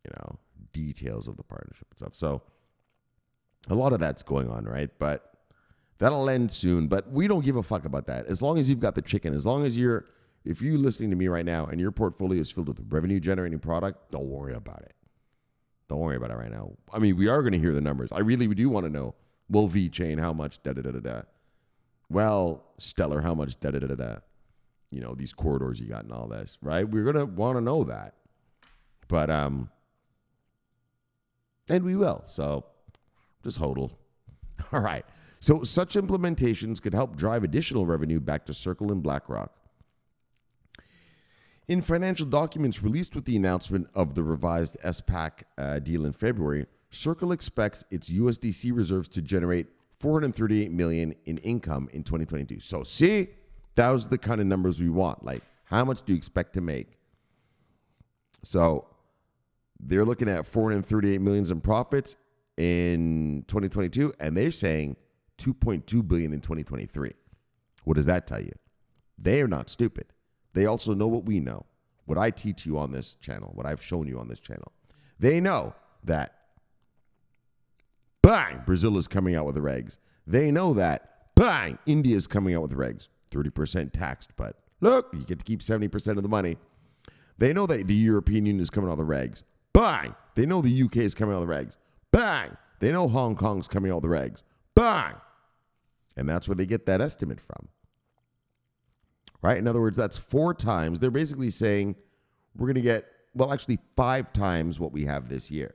you know, details of the partnership and stuff. So a lot of that's going on, right? But that'll end soon, but we don't give a fuck about that. As long as you've got the chicken, as long as if you're listening to me right now and your portfolio is filled with revenue generating product, don't worry about it. Don't worry about it right now. I mean, we are going to hear the numbers. I really do want to know, well, VeChain, how much, da-da-da-da-da. Well, Stellar, how much, da-da-da-da-da. You know, these corridors you got and all this, right? We're going to want to know that. But, and we will. So just hodl. All right. So such implementations could help drive additional revenue back to Circle and BlackRock. In financial documents released with the announcement of the revised SPAC deal in February, Circle expects its USDC reserves to generate $438 million in income in 2022. So see, those are the kind of numbers we want. Like, how much do you expect to make? So they're looking at $438 million in profits in 2022, and they're saying $2.2 billion in 2023. What does that tell you? They are not stupid. They also know what we know, what I teach you on this channel, what I've shown you on this channel. They know that, bang, Brazil is coming out with the regs. They know that, bang, India is coming out with the regs. 30% taxed, but look, you get to keep 70% of the money. They know that the European Union is coming out with the regs. Bang, they know the UK is coming out with the regs. Bang, they know Hong Kong's coming out with the regs. Bang. And that's where they get that estimate from. Right? In other words, that's 4 times. They're basically saying we're going to get, well, actually 5 times what we have this year.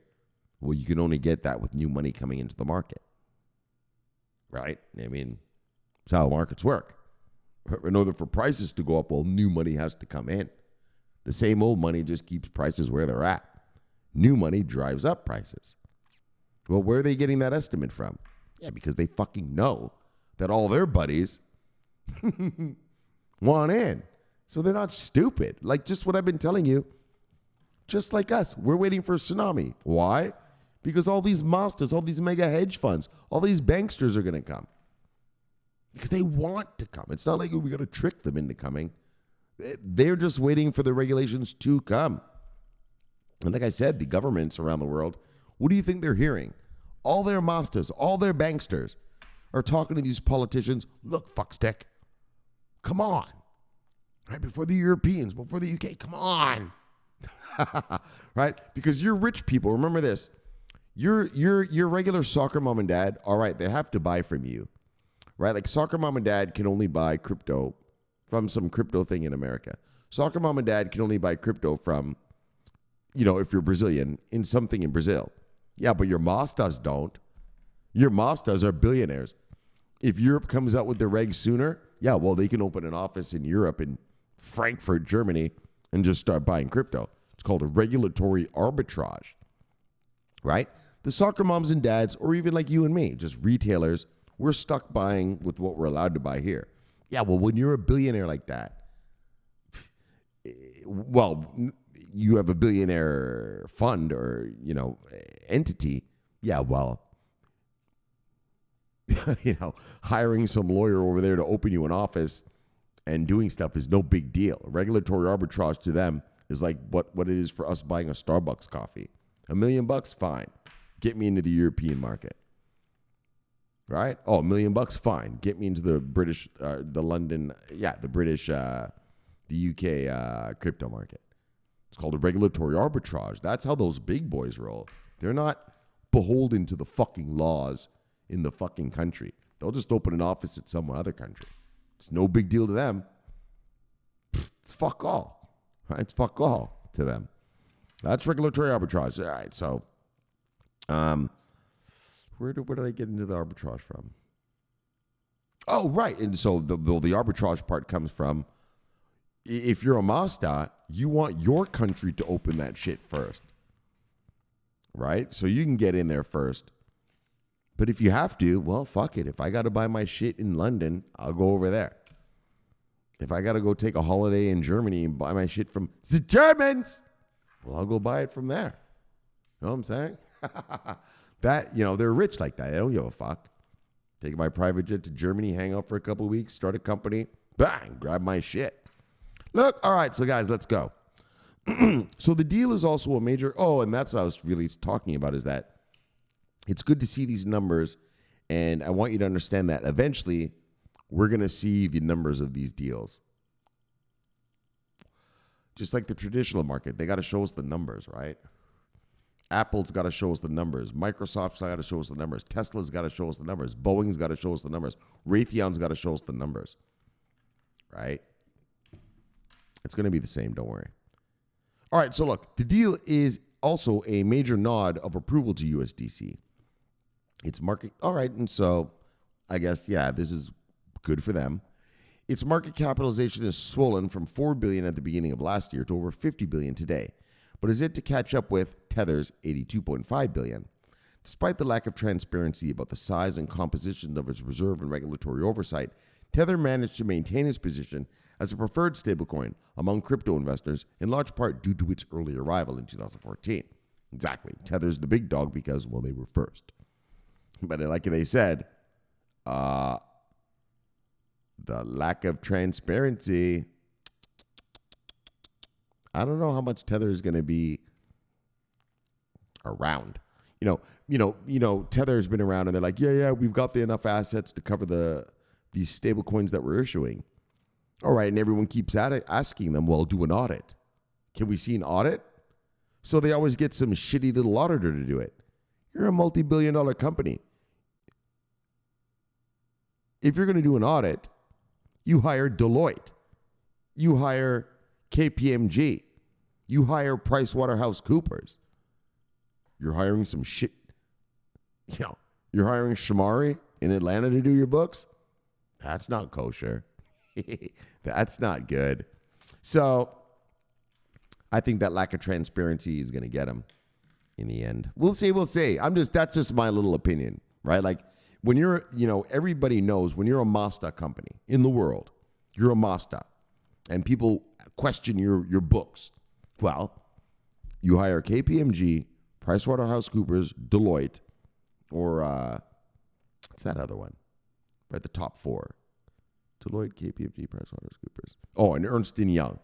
Well, you can only get that with new money coming into the market. Right? I mean, that's how markets work. In order for prices to go up, well, new money has to come in. The same old money just keeps prices where they're at. New money drives up prices. Well, where are they getting that estimate from? Yeah, because they fucking know that all their buddies want in. So they're not stupid. Like just what I've been telling you, just like us, we're waiting for a tsunami. Why? Because all these monsters, all these mega hedge funds, all these banksters are going to come. Because they want to come. It's not like we got to trick them into coming. They're just waiting for the regulations to come. And like I said, the governments around the world, what do you think they're hearing? All their monsters, all their banksters are talking to these politicians. Look, fuckstick, come on. Right before the Europeans, before the UK, come on. Right? Because you're rich people. Remember this. Your regular soccer mom and dad, all right, they have to buy from you. Right? Like soccer mom and dad can only buy crypto from some crypto thing in America. Soccer mom and dad can only buy crypto from, you know, if you're Brazilian, in something in Brazil. Yeah, but your masters don't. Your masters are billionaires. If Europe comes out with their regs sooner, yeah, well, they can open an office in Europe, in Frankfurt, Germany, and just start buying crypto. It's called a regulatory arbitrage, right? The soccer moms and dads, or even like you and me, just retailers, we're stuck buying with what we're allowed to buy here. Yeah, well, when you're a billionaire like that, well, you have a billionaire fund or, you know, entity. Yeah, well, you know, hiring some lawyer over there to open you an office and doing stuff is no big deal. Regulatory arbitrage to them, is like what it is for us buying a Starbucks coffee. $1 million, fine. Get me into the European market. Right? Oh, $1 million, fine. Get me into the British, the London, the British, the UK crypto market. It's called a regulatory arbitrage. That's how those big boys roll. They're not beholden to the fucking laws in the fucking country. They'll just open an office at some other country. It's no big deal to them. It's fuck all. Right? It's fuck all to them. That's regulatory arbitrage. All right, so where did I get into the arbitrage from? Oh, right. And so the arbitrage part comes from, if you're a Mazda, you want your country to open that shit first. Right? So you can get in there first. But if you have to, well, fuck it. If I got to buy my shit in London, I'll go over there. If I got to go take a holiday in Germany and buy my shit from the Germans, well, I'll go buy it from there. You know what I'm saying? That, they're rich like that. They don't give a fuck. Take my private jet to Germany, hang out for a couple of weeks, start a company, bang, grab my shit. Look, all right, so guys, let's go. So the deal is also a major, and that's what I was really talking about, is that it's good to see these numbers, and I want you to understand that eventually we're going to see the numbers of these deals. Just like the traditional market, they got to show us the numbers, right? Apple's got to show us the numbers. Microsoft's got to show us the numbers. Tesla's got to show us the numbers. Boeing's got to show us the numbers. Raytheon's got to show us the numbers, right? It's going to be the same, don't worry. All right, so look, the deal is also a major nod of approval to USDC. Its market, all right, and so I guess, this is good for them. Its market capitalization is swollen from $4 billion at the beginning of last year to over $50 billion today, but is it to catch up with Tether's $82.5 billion. Despite the lack of transparency about the size and composition of its reserve and regulatory oversight, Tether managed to maintain its position as a preferred stablecoin among crypto investors, in large part due to its early arrival in 2014. Exactly. Tether's the big dog because, well, they were first. But like they said, the lack of transparency, I don't know how much Tether is going to be around. Tether's been around and they're like, we've got enough assets to cover these stable coins that we're issuing. All right, and everyone keeps asking them, well, do an audit. Can we see an audit? So they always get some shitty little auditor to do it. You're a multi-billion-dollar company. If you're going to do an audit, you hire Deloitte. You hire KPMG. You hire PricewaterhouseCoopers. You're hiring some shit. You're hiring Shomari in Atlanta to do your books? That's not kosher. That's not good. So I think that lack of transparency is going to get him in the end. We'll see. That's just my little opinion, right? Like when you're, everybody knows when you're a Mazda company in the world, you're a Mazda and people question your books. Well, you hire KPMG, PricewaterhouseCoopers, Deloitte, or what's that other one? Right, the top four. Deloitte, KPMG, PricewaterhouseCoopers. Oh, and Ernst & Young,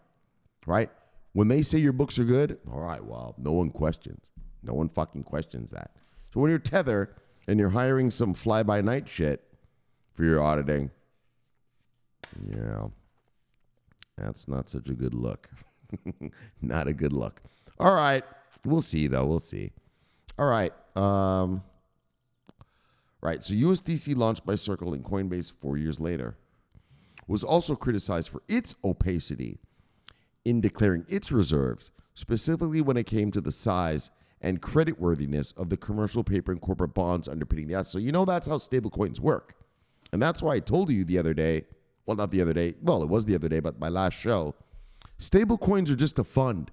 right? When they say your books are good, all right, well, no one questions. No one fucking questions that. So when you're Tether and you're hiring some fly-by-night shit for your auditing, that's not such a good look. Not a good look. All right. We'll see, though. We'll see. All right. Right. So USDC, launched by Circle and Coinbase 4 years later, was also criticized for its opacity in declaring its reserves, specifically when it came to the size and creditworthiness of the commercial paper and corporate bonds underpinning the assets. So that's how stablecoins work. And that's why I told you the other day, well, not the other day, well, it was the other day, but my last show, stablecoins are just a fund.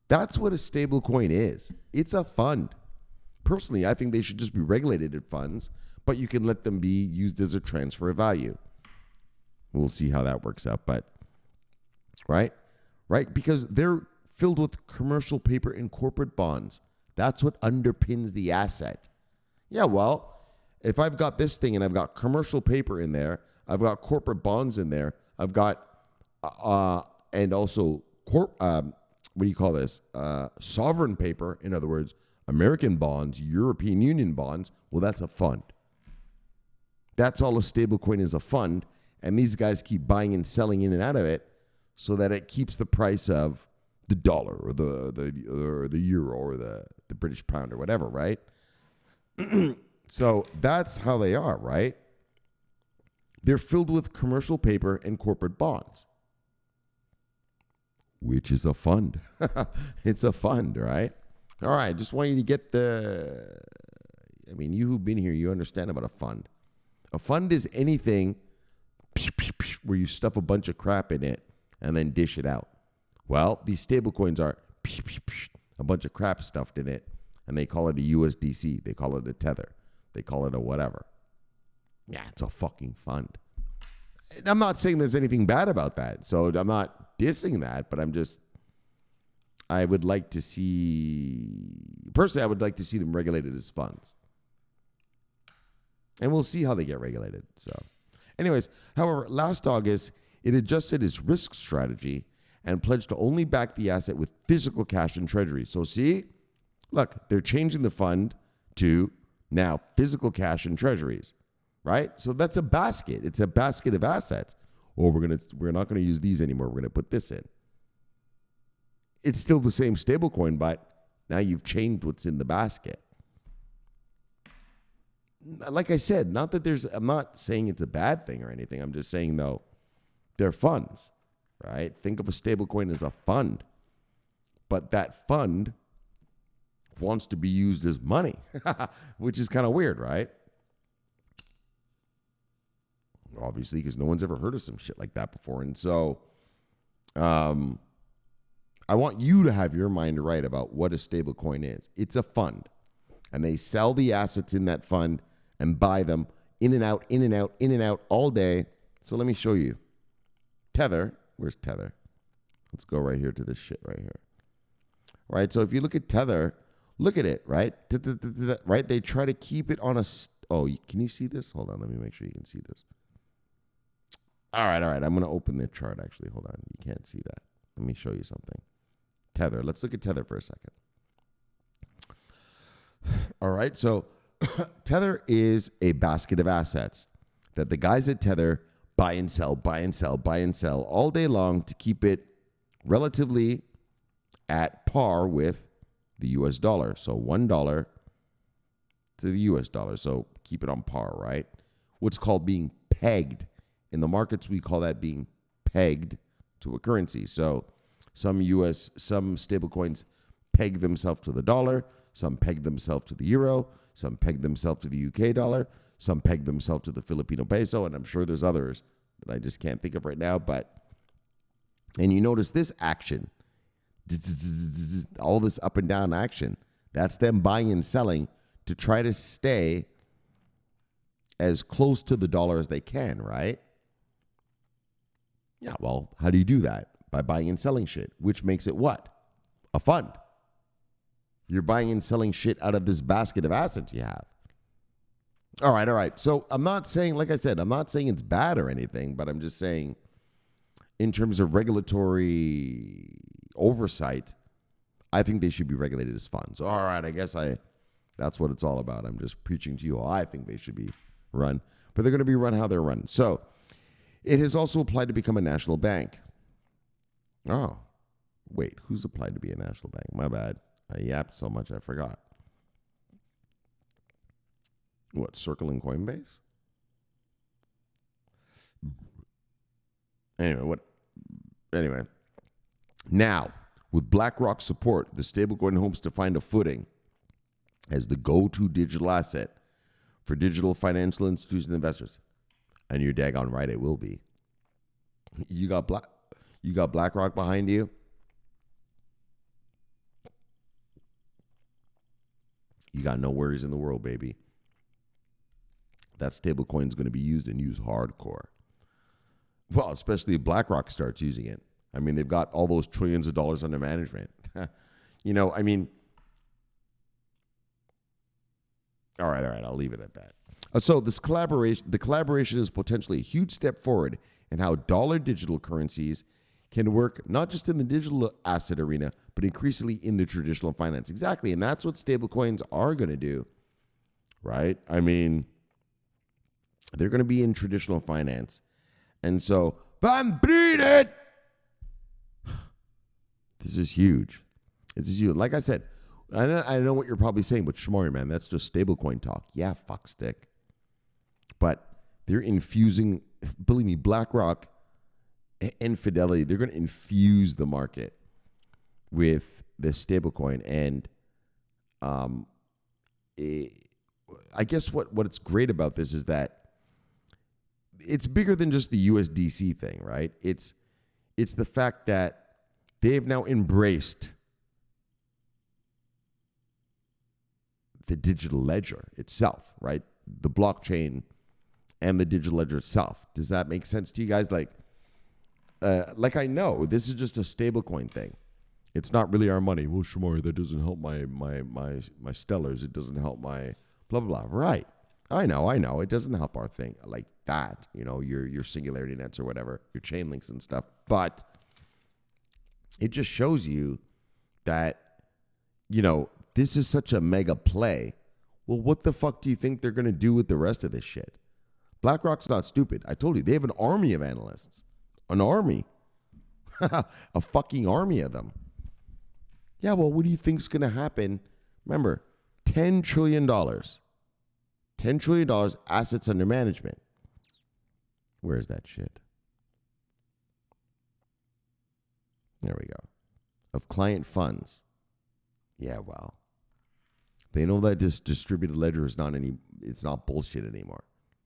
That's what a stablecoin is. It's a fund. Personally, I think they should just be regulated as funds, but you can let them be used as a transfer of value. We'll see how that works out, but right? Because they're filled with commercial paper and corporate bonds. That's what underpins the asset. Yeah, well, if I've got this thing and I've got commercial paper in there, I've got corporate bonds in there, I've got and also what do you call this? Sovereign paper, in other words, American bonds, European Union bonds, well, that's a fund. That's all a stablecoin is, a fund, and these guys keep buying and selling in and out of it so that it keeps the price of the dollar or the euro or the British pound or whatever, right? So that's how they are, right? They're filled with commercial paper and corporate bonds, which is a fund. It's a fund, right? All right, just want you to get you who've been here, you understand about a fund. A fund is anything where you stuff a bunch of crap in it and then dish it out. Well, these stable coins are a bunch of crap stuffed in it, and they call it a USDC. They call it a tether. They call it a whatever. Yeah, it's a fucking fund. And I'm not saying there's anything bad about that, so I'm not dissing that, but I would like to see, personally, I would like to see them regulated as funds. And we'll see how they get regulated. So, anyways, however, last August, it adjusted its risk strategy and pledged to only back the asset with physical cash and treasury. So see, look, they're changing the fund to now physical cash and treasuries, right? So that's a basket. It's a basket of assets. Or we're not going to use these anymore. We're going to put this in. It's still the same stable coin, but now you've changed what's in the basket. Like I said, I'm not saying it's a bad thing or anything. I'm just saying, though, they're funds, right? Think of a stable coin as a fund. But that fund wants to be used as money, which is kind of weird, right? Obviously, because no one's ever heard of some shit like that before. And so I want you to have your mind right about what a stable coin is. It's a fund. And they sell the assets in that fund and buy them in and out, in and out, in and out all day. So let me show you. Tether. Where's Tether? Let's go right here to this shit right here. Right? So if you look at Tether, look at it, right? Right? They try to keep it on a... Oh, can you see this? Hold on. Let me make sure you can see this. All right. I'm going to open the chart, actually. Hold on. You can't see that. Let me show you something. Tether. Let's look at Tether for a second. All right. So Tether is a basket of assets that the guys at Tether buy and sell, buy and sell, buy and sell all day long to keep it relatively at par with the US dollar. So $1 to the US dollar. So keep it on par, right? What's called being pegged. In the markets, we call that being pegged to a currency. So some stable coins peg themselves to the dollar, some peg themselves to the euro, some peg themselves to the UK dollar, some peg themselves to the Filipino peso, and I'm sure there's others that I just can't think of right now. And you notice this action, all this up and down action, that's them buying and selling to try to stay as close to the dollar as they can, right? Yeah, well, how do you do that? By buying and selling shit, which makes it what? A fund. You're buying and selling shit out of this basket of assets you have. All right. So I'm not saying, like I said, I'm not saying it's bad or anything, but I'm just saying in terms of regulatory oversight, I think they should be regulated as funds. All right, I guess that's what it's all about. I'm just preaching to you how I think they should be run, but they're going to be run how they're run. So it has also applied to become a national bank. Oh, wait, who's applied to be a national bank? My bad. I yapped so much I forgot. What, Circle and Coinbase? Anyway. Now, with BlackRock's support, the stablecoin hopes to find a footing as the go-to digital asset for digital financial institution investors. And you're daggone right, it will be. You got BlackRock behind you. You got no worries in the world, baby. That stablecoin is going to be used and used hardcore. Well, especially if BlackRock starts using it. I mean, they've got all those trillions of dollars under management. All right, I'll leave it at that. So the collaboration is potentially a huge step forward in how dollar digital currencies can work not just in the digital asset arena, but increasingly in the traditional finance. Exactly. And that's what stablecoins are going to do, right? I mean, they're going to be in traditional finance. And so, Van Breden, this is huge. This is huge. Like I said, I know what you're probably saying, but Shomari, man, that's just stablecoin talk. Yeah, fuck stick. But they're infusing, believe me, BlackRock and Fidelity, they're going to infuse the market with this stablecoin. And I guess what's great about this is that it's bigger than just the USDC thing, right? It's the fact that they've now embraced the digital ledger itself, right? The blockchain and the digital ledger itself. Does that make sense to you guys? Like I know this is just a stablecoin thing. It's not really our money. Well, Shomari, that doesn't help my stellars. It doesn't help my blah blah blah. Right? I know. It doesn't help our thing like that. You know, your singularity nets or whatever, your chain links and stuff. But it just shows you that, you know, this is such a mega play. Well, what the fuck do you think they're going to do with the rest of this shit? BlackRock's not stupid. I told you, they have an army of analysts. An army. A fucking army of them. Yeah, well, what do you think's going to happen? Remember, $10 trillion. $10 trillion assets under management. Where is that shit? There we go. Of client funds. Yeah, well. They know that this distributed ledger is it's not bullshit anymore.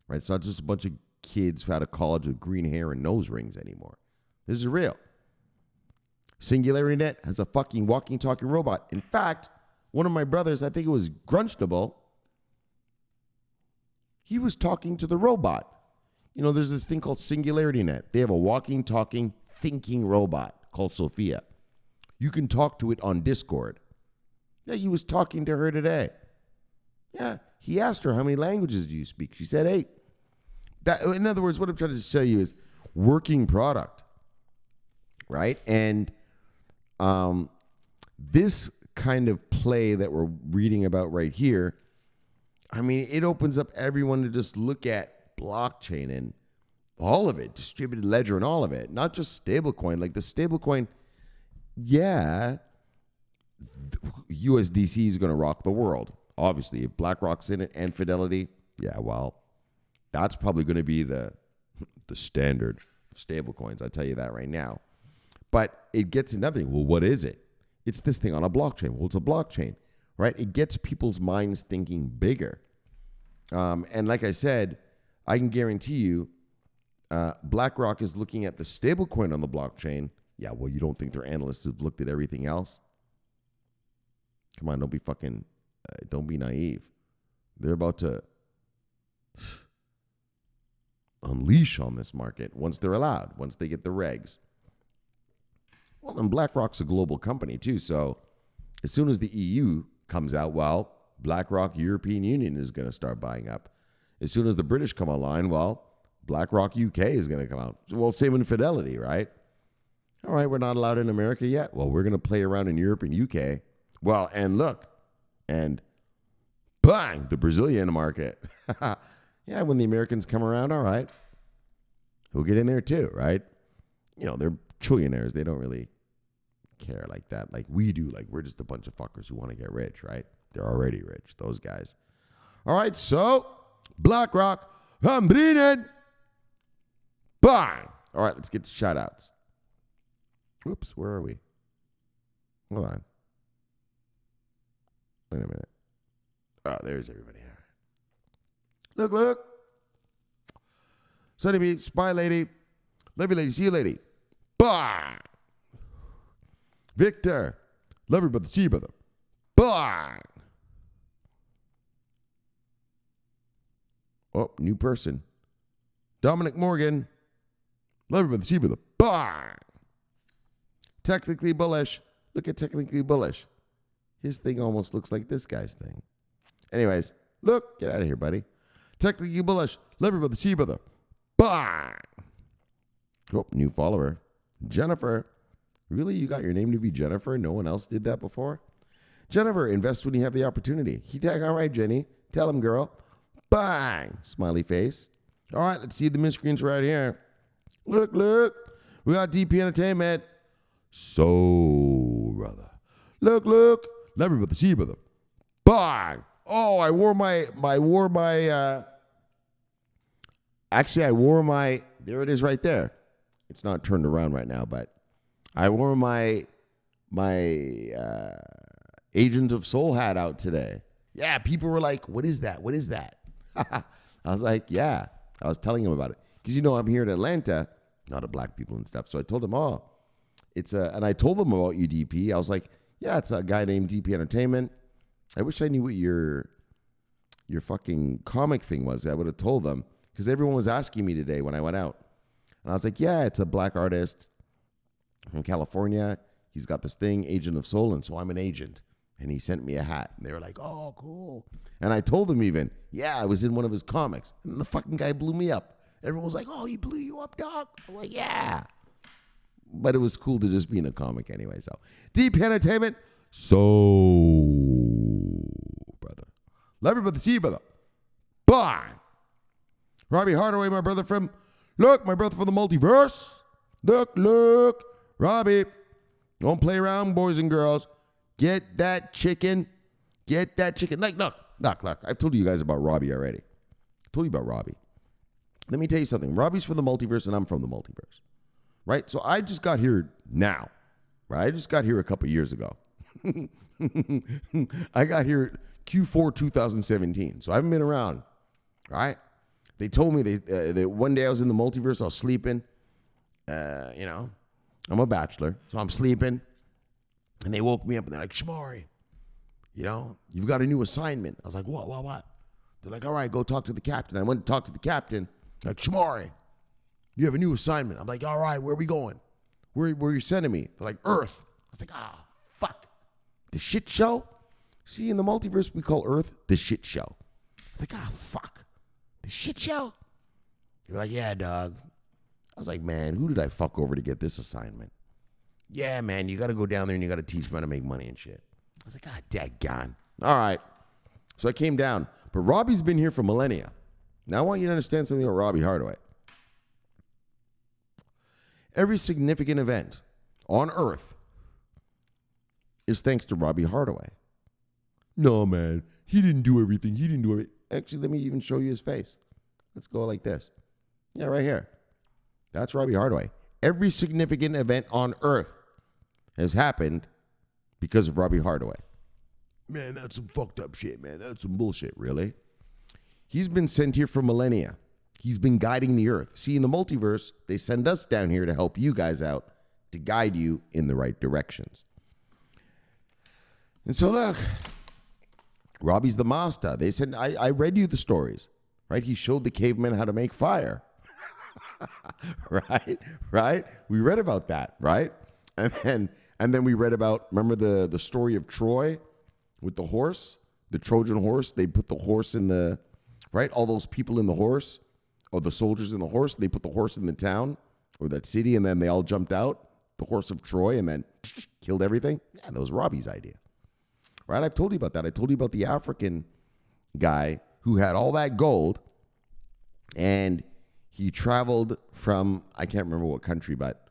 Right? It's not just a bunch of kids out of college with green hair and nose rings anymore. This is real. SingularityNet has a fucking walking, talking robot. In fact, one of my brothers, I think it was Grunchnable, he was talking to the robot. You know, there's this thing called SingularityNet. They have a walking, talking, thinking robot called Sophia. You can talk to it on Discord. Yeah, he was talking to her today. Yeah, he asked her, how many languages do you speak? She said 8. That, in other words, what I'm trying to tell you is working product, right? And this kind of play that we're reading about right here, I mean, it opens up everyone to just look at blockchain and all of it, distributed ledger and all of it, not just stablecoin. Like the stablecoin, yeah, USDC is going to rock the world. Obviously, if BlackRock's in it and Fidelity, yeah, well, that's probably going to be the standard of stablecoins. I'll tell you that right now. But it gets another thing. Well, what is it? It's this thing on a blockchain. Well, it's a blockchain, right? It gets people's minds thinking bigger. And like I said, I can guarantee you, BlackRock is looking at the stablecoin on the blockchain. Yeah, well, you don't think their analysts have looked at everything else? Come on, don't be naive. They're about to unleash on this market once they're allowed, once they get the regs. Well, and BlackRock's a global company too, so as soon as the EU comes out, well, BlackRock European Union is going to start buying up. As soon as the British come online, well, BlackRock UK is going to come out. Well, same in Fidelity, right? All right, we're not allowed in America yet. Well, we're going to play around in Europe and UK. Well, and look, and bang, the Brazilian market. Yeah, when the Americans come around, all right, we'll get in there too, right? You know, they're trillionaires. They don't really care like that, like we do. Like we're just a bunch of fuckers who want to get rich, right? They're already rich, those guys. All right, so BlackRock, I'm bleeding. Bang. All right, let's get to shout outs. Whoops, where are we? Hold on. Wait a minute. Oh, there's everybody. All right. Look. Sunny Beach, Spy Lady, Love you, lady, see you, lady. Bang. Victor, love you, brother, see you, brother. Bang. Oh, new person. Dominic Morgan, love you, brother, see you, brother. Bang. Technically bullish. Look at technically bullish. His thing almost looks like this guy's thing. Anyways, look, get out of here, buddy. Technically bullish. Love you, brother, see you, brother. Bang. Oh, new follower. Jennifer. Really? You got your name to be Jennifer? No one else did that before? Jennifer, invest when you have the opportunity. He tag, all right, Jenny. Tell him, girl. Bang! Smiley face. All right, let's see the miscreants right here. Look. We got DP Entertainment. So, brother. Look. Let everybody see, brother. Bang! Oh, I wore my, there it is right there. It's not turned around right now, but I wore my Agent of Soul hat out today. Yeah, people were like, what is that? I was like, yeah. I was telling him about it. Because, I'm here in Atlanta, not a black people and stuff. So I told him, and I told them about UDP. I was like, yeah, it's a guy named DP Entertainment. I wish I knew what your fucking comic thing was. I would have told them. Because everyone was asking me today when I went out. And I was like, yeah, it's a black artist from California. He's got this thing, Agent of Soul, and so I'm an agent. And he sent me a hat. And they were like, oh, cool. And I told them even, yeah, I was in one of his comics. And the fucking guy blew me up. Everyone was like, oh, he blew you up, dog? I'm like, yeah. But it was cool to just be in a comic anyway. So, Deep Entertainment. So, brother. Love everybody. See you, brother. Bye. Robbie Hardaway, my brother from the multiverse. Look. Robbie, don't play around, boys and girls. Get that chicken. Like, look. I've told you guys about Robbie already. I told you about Robbie. Let me tell you something. Robbie's from the multiverse, and I'm from the multiverse. Right? So I just got here now. Right? I just got here a couple years ago. I got here Q4 2017. So I haven't been around. Right? They told me that one day I was in the multiverse, I was sleeping. I'm a bachelor, so I'm sleeping. And they woke me up and they're like, Shomari, you've got a new assignment. I was like, what? They're like, all right, go talk to the captain. I went to talk to the captain. Like, Shomari, you have a new assignment. I'm like, all right, where are we going? Where are you sending me? They're like, Earth. I was like, fuck. The shit show? See, in the multiverse, we call Earth the shit show. I was like, fuck. The shit show? They're like, yeah, dog. I was like, man, who did I fuck over to get this assignment? Yeah, man, you got to go down there and you got to teach me how to make money and shit. I was like, daggone. All right. So I came down. But Robbie's been here for millennia. Now I want you to understand something about Robbie Hardaway. Every significant event on Earth is thanks to Robbie Hardaway. No, man, he didn't do everything. Actually, let me even show you his face. Let's go like this. Yeah, right here. That's Robbie Hardaway. Every significant event on Earth has happened because of Robbie Hardaway. Man, that's some fucked up shit, man. That's some bullshit, really. He's been sent here for millennia. He's been guiding the Earth. See, in the multiverse, they send us down here to help you guys out, to guide you in the right directions. And so look, Robbie's the master. They said, I read you the stories, right? He showed the cavemen how to make fire. Right? We read about that, right? And then we read about, remember the story of Troy with the horse, the Trojan horse? They put the horse in the, right? All those people in the horse, or the soldiers in the horse, they put the horse in the town or that city, and then they all jumped out, the horse of Troy, and then killed everything. Yeah, that was Robbie's idea. Right? I've told you about that. I told you about the African guy who had all that gold, and he traveled from, I can't remember what country, but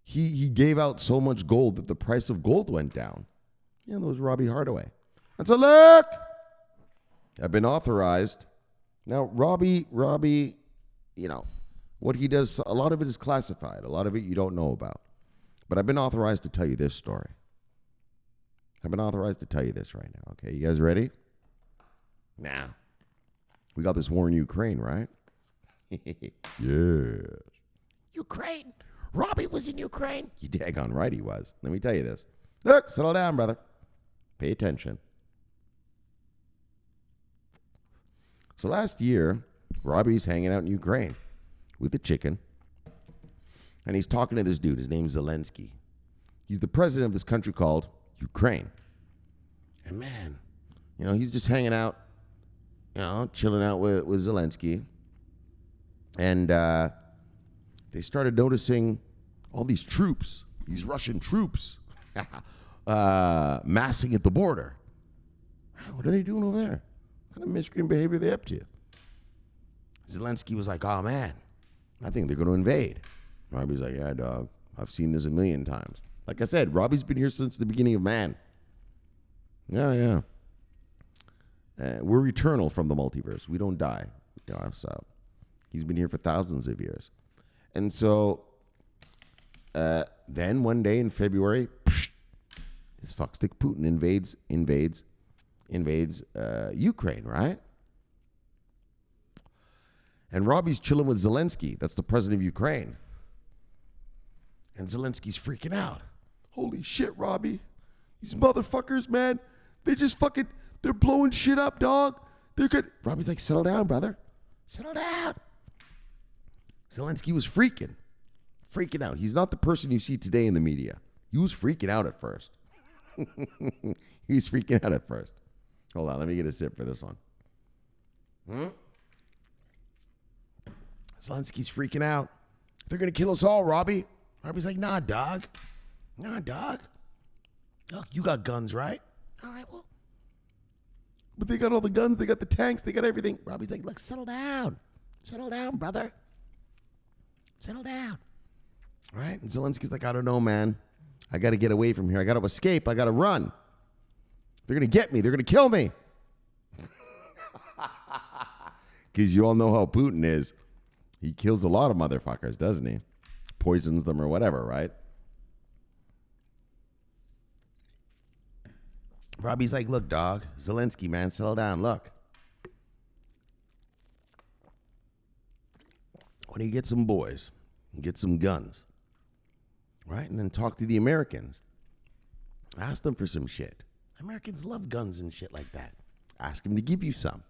he gave out so much gold that the price of gold went down. Yeah, that was Robbie Hardaway. And so look, I've been authorized. Now, Robbie, what he does, a lot of it is classified. A lot of it you don't know about. But I've been authorized to tell you this story. I've been authorized to tell you this right now. Okay, you guys ready? Now, we got this war in Ukraine, right? Yes. Ukraine. Robbie was in Ukraine. You daggone right he was. Let me tell you this. Look, settle down, brother. Pay attention. So last year, Robbie's hanging out in Ukraine with a chicken. And he's talking to this dude. His name's Zelensky. He's the president of this country called Ukraine. And man, he's just hanging out, chilling out with Zelensky. And they started noticing all these troops, these Russian troops, massing at the border. What are they doing over there? What kind of miscreant behavior are they up to? Zelensky was like, oh, man, I think they're going to invade. Robbie's like, yeah, dog, I've seen this a million times. Like I said, Robbie's been here since the beginning of man. Yeah. We're eternal from the multiverse. We don't die. So he's been here for thousands of years. And so then one day in February, this fuckstick Putin invades Ukraine, right? And Robbie's chilling with Zelensky. That's the president of Ukraine. And Zelensky's freaking out. Holy shit, Robbie. These motherfuckers, man, they're blowing shit up, dog. They're good. Robbie's like, settle down, brother. Settle down. Zelensky was freaking out. He's not the person you see today in the media. He was freaking out at first. He's freaking out at first. Hold on, let me get a sip for this one. Zelensky's freaking out. They're going to kill us all, Robbie. Robbie's like, nah, dog. Look, you got guns, right? All right, well. But they got all the guns, they got the tanks, they got everything. Robbie's like, look, settle down. Settle down, brother. Settle down. All right? And Zelensky's like, I don't know, man. I got to get away from here. I got to escape. I got to run. They're going to get me. They're going to kill me. Because you all know how Putin is. He kills a lot of motherfuckers, doesn't he? Poisons them or whatever, right? Robbie's like, look, dog. Zelensky, man, settle down. Look. Why don't you get some boys and get some guns, right? And then talk to the Americans. Ask them for some shit. Americans love guns and shit like that. Ask them to give you some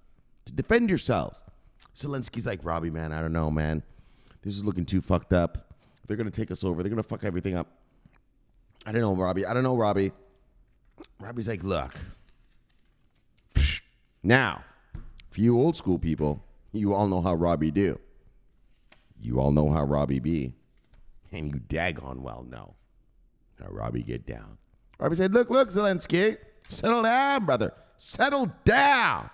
to defend yourselves. Zelensky's like, Robbie, man, I don't know, man. This is looking too fucked up. They're going to take us over. They're going to fuck everything up. I don't know, Robbie. Robbie's like, look. Now, for you old school people, you all know how Robbie do. You all know how Robbie be. And you daggone well know how Robbie get down. Robbie said, look, Zelensky. Settle down, brother. Settle down.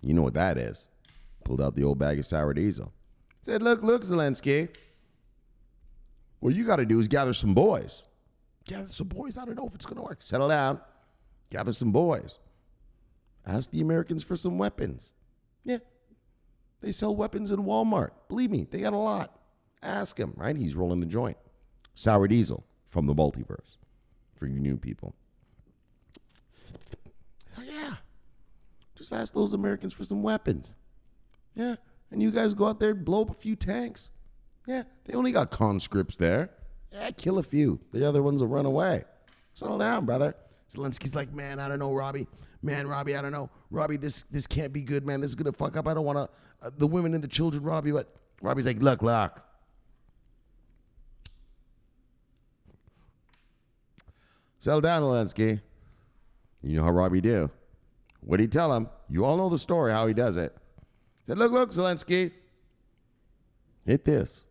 You know what that is. Pulled out the old bag of sour diesel. Said, look, Zelensky. What you got to do is gather some boys. Gather some boys. I don't know if it's going to work. Settle down. Gather some boys. Ask the Americans for some weapons. Yeah. They sell weapons in Walmart. Believe me, they got a lot. Ask him, right? He's rolling the joint. Sour diesel from the multiverse for you new people. So, yeah. Just ask those Americans for some weapons. Yeah. And you guys go out there and blow up a few tanks. Yeah. They only got conscripts there. Yeah, kill a few. The other ones will run away. Settle down, brother. Zelensky's like, man, I don't know, Robbie. Man, Robbie, I don't know. Robbie, this can't be good, man. This is going to fuck up. I don't want to, the women and the children, Robbie. What? Robbie's like, look. Settle down, Zelensky. You know how Robbie do. What did he tell him? You all know the story, how he does it. He said, look, Zelensky. Hit this.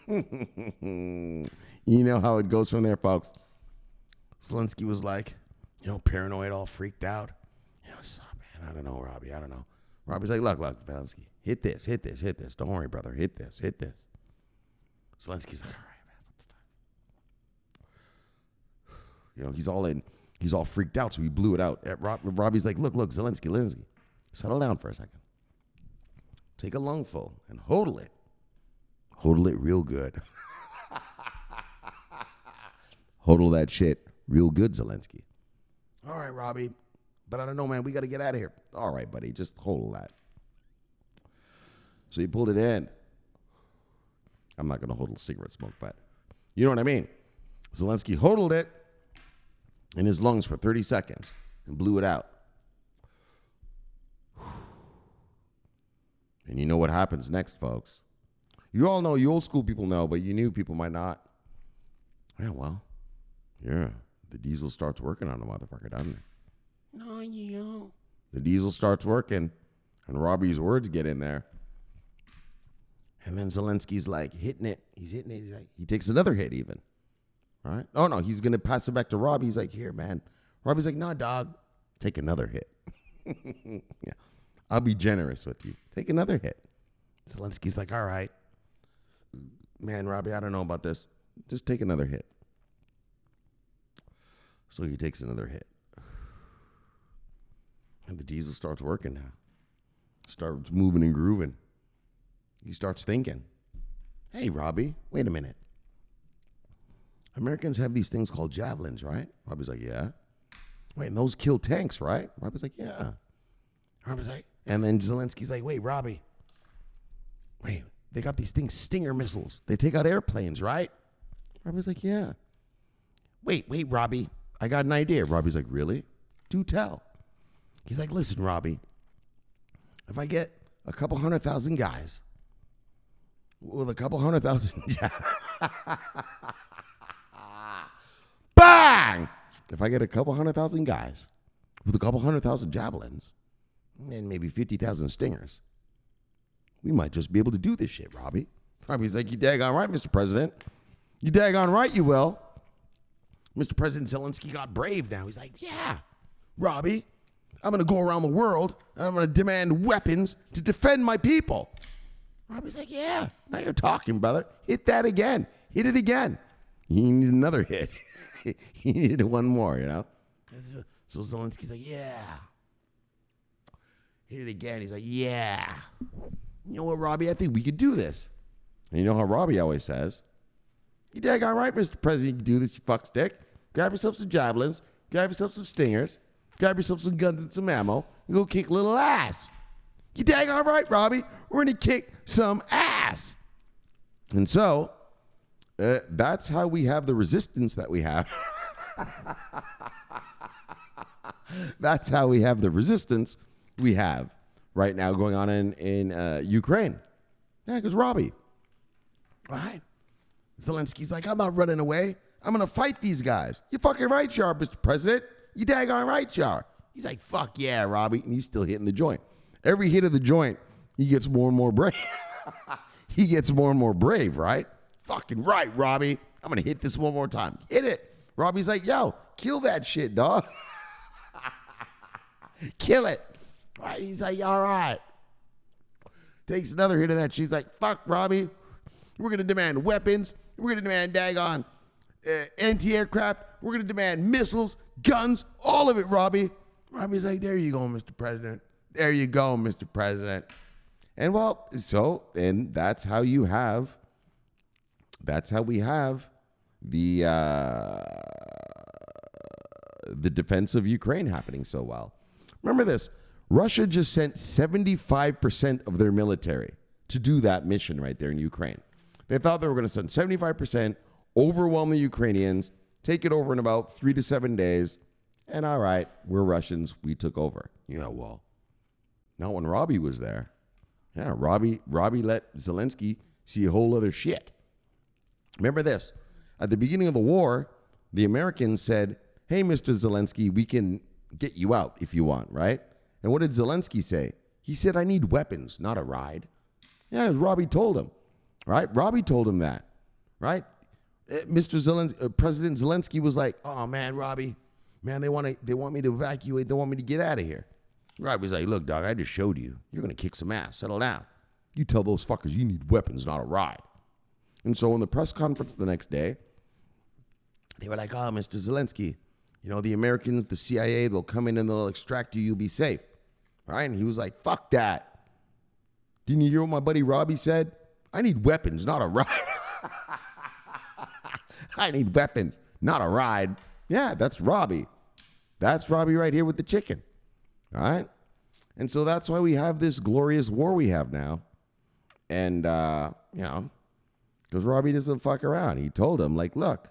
You know how it goes from there, folks. Zelensky was like, paranoid, all freaked out. Man, I don't know, Robbie. I don't know. Robbie's like, look, Zelensky. Hit this. Don't worry, brother. Hit this. Zelensky's like, all right, man. What the fuck? He's all freaked out, so he blew it out. Robbie's like, look, Zelensky. Settle down for a second. Take a lungful and hodl it. Hodl it real good. Hodl that shit real good, Zelensky. All right, Robbie. But I don't know, man. We got to get out of here. All right, buddy. Just hodl that. So he pulled it in. I'm not going to hodl cigarette smoke, but you know what I mean. Zelensky hodled it in his lungs for 30 seconds and blew it out. And you know what happens next, folks. You all know, you old school people know, but you new people might not. Yeah, well, yeah. The diesel starts working on the motherfucker, doesn't it? No, you know. The diesel starts working, and Robbie's words get in there. And then Zelensky's like hitting it. He's hitting it. He takes another hit even. All right. Oh, no, he's going to pass it back to Robbie. He's like, here, man. Robbie's like, no, dog. Take another hit. Yeah. I'll be generous with you. Take another hit. Zelensky's like, all right. Man, Robbie, I don't know about this. Just take another hit. So he takes another hit. And the diesel starts working now. Starts moving and grooving. He starts thinking, hey, Robbie, wait a minute. Americans have these things called javelins, right? Robbie's like, yeah. Wait, and those kill tanks, right? Robbie's like, yeah. Robbie's like, and then Zelensky's like, wait, Robbie. Wait, they got these things, Stinger missiles. They take out airplanes, right? Robbie's like, yeah. Wait, Robbie. I got an idea. Robbie's like, really? Do tell. He's like, listen, Robbie. If I get a couple 100,000 guys with a couple 100,000 bang! If I get a couple 100,000 guys with a couple 100,000 javelins and maybe 50,000 stingers, we might just be able to do this shit, Robbie. Robbie's like, you daggone right, Mr. President. You daggone right you will. Mr. President Zelensky got brave now. He's like, yeah, Robbie, I'm going to go around the world and I'm going to demand weapons to defend my people. Robbie's like, yeah, now you're talking, brother. Hit that again. Hit it again. He needed another hit. He needed one more, you know? So Zelensky's like, yeah. Hit it again. He's like, yeah. You know what, Robbie? I think we could do this. And you know how Robbie always says, you daggone right, Mr. President, you can do this, you fuck stick. Grab yourself some javelins. Grab yourself some stingers. Grab yourself some guns and some ammo. And go kick little ass. You daggone right, Robbie. We're going to kick some ass. And so, that's how we have the resistance that we have. That's how we have the resistance we have right now going on in Ukraine. Yeah, because Robbie. All right. Zelensky's like, I'm not running away. I'm going to fight these guys. You fucking right, you are, Mr. President. You daggone right, you are. He's like, fuck yeah, Robbie. And he's still hitting the joint. Every hit of the joint, he gets more and more brave. He gets more and more brave, right? Fucking right, Robbie. I'm going to hit this one more time. Hit it. Robbie's like, yo, kill that shit, dog. Kill it. All right, he's like, all right. Takes another hit of that. She's like, fuck, Robbie. We're going to demand weapons. We're going to demand daggone anti-aircraft. We're going to demand missiles, guns, all of it, Robbie. Robbie's like, there you go, Mr. President. There you go, Mr. President. And well, and that's how we have the defense of Ukraine happening so well. Remember this, Russia just sent 75% of their military to do that mission right there in Ukraine. They thought they were going to send 75%, overwhelm the Ukrainians, take it over in about 3 to 7 days, and all right, we're Russians, we took over. Yeah, well, not when Robbie was there. Yeah, Robbie let Zelensky see a whole other shit. Remember this. At the beginning of the war, the Americans said, hey, Mr. Zelensky, we can get you out if you want, right? And what did Zelensky say? He said, I need weapons, not a ride. Yeah, Robbie told him, right? Robbie told him that, right? President Zelensky was like, oh, man, Robbie, man, they want me to evacuate. They want me to get out of here. Robbie's like, look, dog, I just showed you. You're going to kick some ass. Settle down. You tell those fuckers you need weapons, not a ride. And so in the press conference the next day, they were like, oh, Mr. Zelensky, you know, the Americans, the CIA, they'll come in and they'll extract you. You'll be safe. All right? And he was like, fuck that. Didn't you hear what my buddy Robbie said? I need weapons, not a ride. I need weapons, not a ride. Yeah, that's Robbie. That's Robbie right here with the chicken. All right? And so that's why we have this glorious war we have now. And, you know, because Robbie doesn't fuck around. He told him, like, look,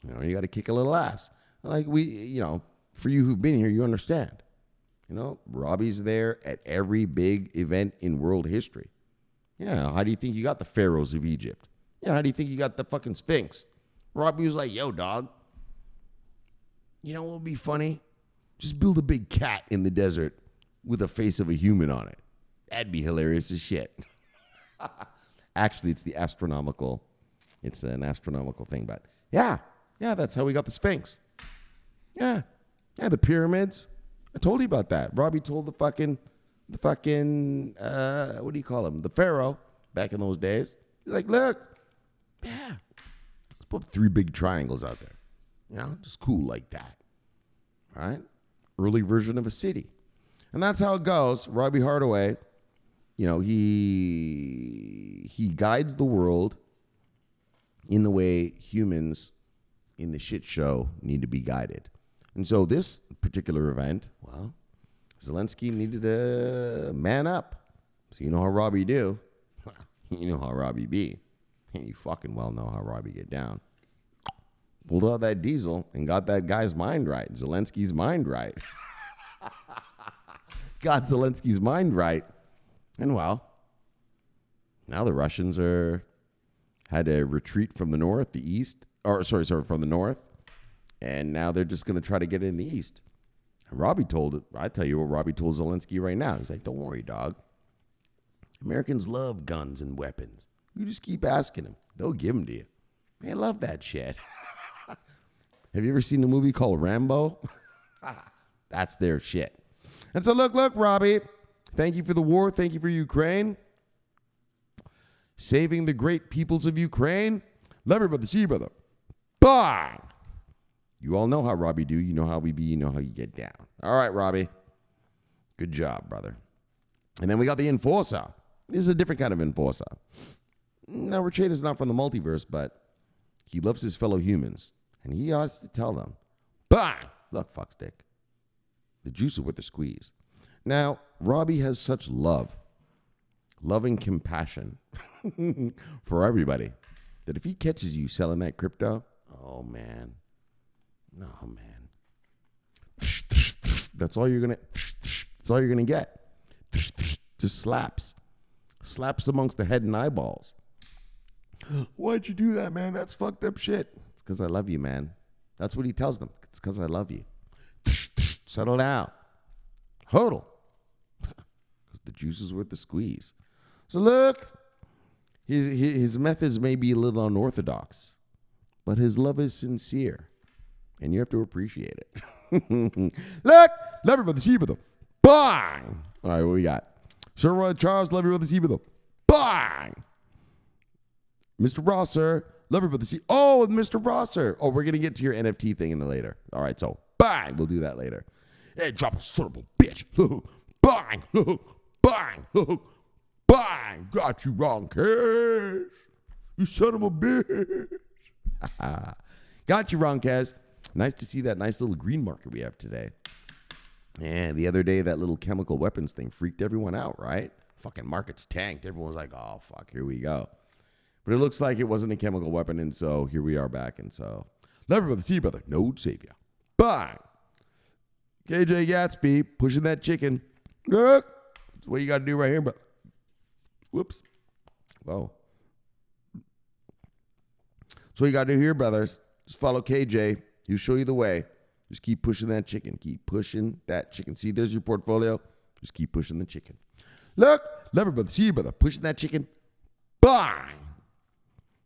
you know, you got to kick a little ass. Like for you who've been here, you understand. You know, Robbie's there at every big event in world history. Yeah, how do you think you got the pharaohs of Egypt? Yeah, how do you think you got the fucking Sphinx? Robbie was like, yo, dog, you know what would be funny? Just build a big cat in the desert with the face of a human on it. That'd be hilarious as shit. Actually, it's an astronomical thing. But yeah, that's how we got the Sphinx. Yeah, the pyramids. I told you about that. Robbie told the fucking, what do you call him? The Pharaoh back in those days. He's like, look, yeah, let's put 3 big triangles out there. You know, just cool like that. Right? Early version of a city. And that's how it goes. Robbie Hardaway, you know, he guides the world in the way humans in the shit show need to be guided. And so this particular event, well, Zelensky needed to man up. So you know how Robbie do. You know how Robbie be. You fucking well know how Robbie get down. Pulled out that diesel and got that guy's mind right. Zelensky's mind right. Got Zelensky's mind right. And well, now the Russians had to retreat from the north, from the north. And now they're just going to try to get in the east. And I tell you what Robbie told Zelensky right now. He's like, don't worry, dog. Americans love guns and weapons. You just keep asking them. They'll give them to you. They love that shit. Have you ever seen a movie called Rambo? That's their shit. And so look, Robbie, thank you for the war. Thank you for Ukraine. Saving the great peoples of Ukraine. Love you, brother. See you, brother. Bye. You all know how Robbie do. You know how we be. You know how you get down. All right, Robbie. Good job, brother. And then we got the Enforcer. This is a different kind of Enforcer. Now, Rachid is not from the multiverse, but he loves his fellow humans. And he has to tell them, bang! Look, fuckstick. The juice is worth the squeeze. Now, Robbie has such loving compassion for everybody, that if he catches you selling that crypto, oh, man. That's all you're gonna get. Just slaps amongst the head and eyeballs. Why'd you do that, man? That's fucked up shit. It's because I love you, man. That's what he tells them. It's because I love you. Settle down. Hodl. Because the juice is worth the squeeze. So look, his methods may be a little unorthodox, but his love is sincere. And you have to appreciate it. Look, love you, brother. See you, brother. Bang. All right, what we got? Sir Roy Charles, love you, brother. See you, brother. Bang. Mr. Rosser, love you, brother. See. Oh, Mr. Rosser. Oh, we're going to get to your NFT thing in the later. All right, so bang. We'll do that later. Hey, drop a son of a bitch. Bang. Bang. Bang. Got you wrong, Kez. You son of a bitch. Got you wrong, Kez. Nice to see that nice little green market we have today. And the other day, that little chemical weapons thing freaked everyone out, right? Fucking markets tanked. Everyone was like, oh, fuck, here we go. But it looks like it wasn't a chemical weapon, and so here we are back. And so, love you, brother. See you, brother. No savior. Bang. KJ Gatsby pushing that chicken. Look. That's what you got to do right here, but whoops. Whoa. That's what you got to do here, brothers. Just follow KJ. He'll show you the way. Just keep pushing that chicken. Keep pushing that chicken. See, there's your portfolio. Just keep pushing the chicken. Look, love you, brother. See you, brother. Pushing that chicken. Bang.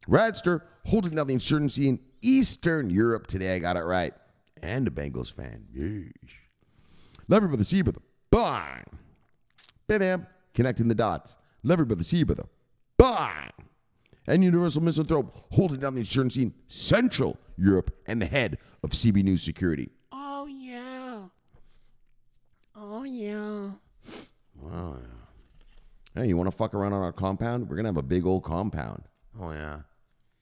Radster holding down the insurgency in Eastern Europe today. I got it right. And a Bengals fan. Yeesh. Love you, brother. See you, brother. Bang. Bam. Connecting the dots. Love you, brother. See you, brother. Bang. And Universal Misanthrope holding down the insurgency in Central Europe and the head of CB News Security. Oh, yeah. Oh, yeah. Oh, yeah. Hey, you want to fuck around on our compound? We're going to have a big old compound. Oh, yeah.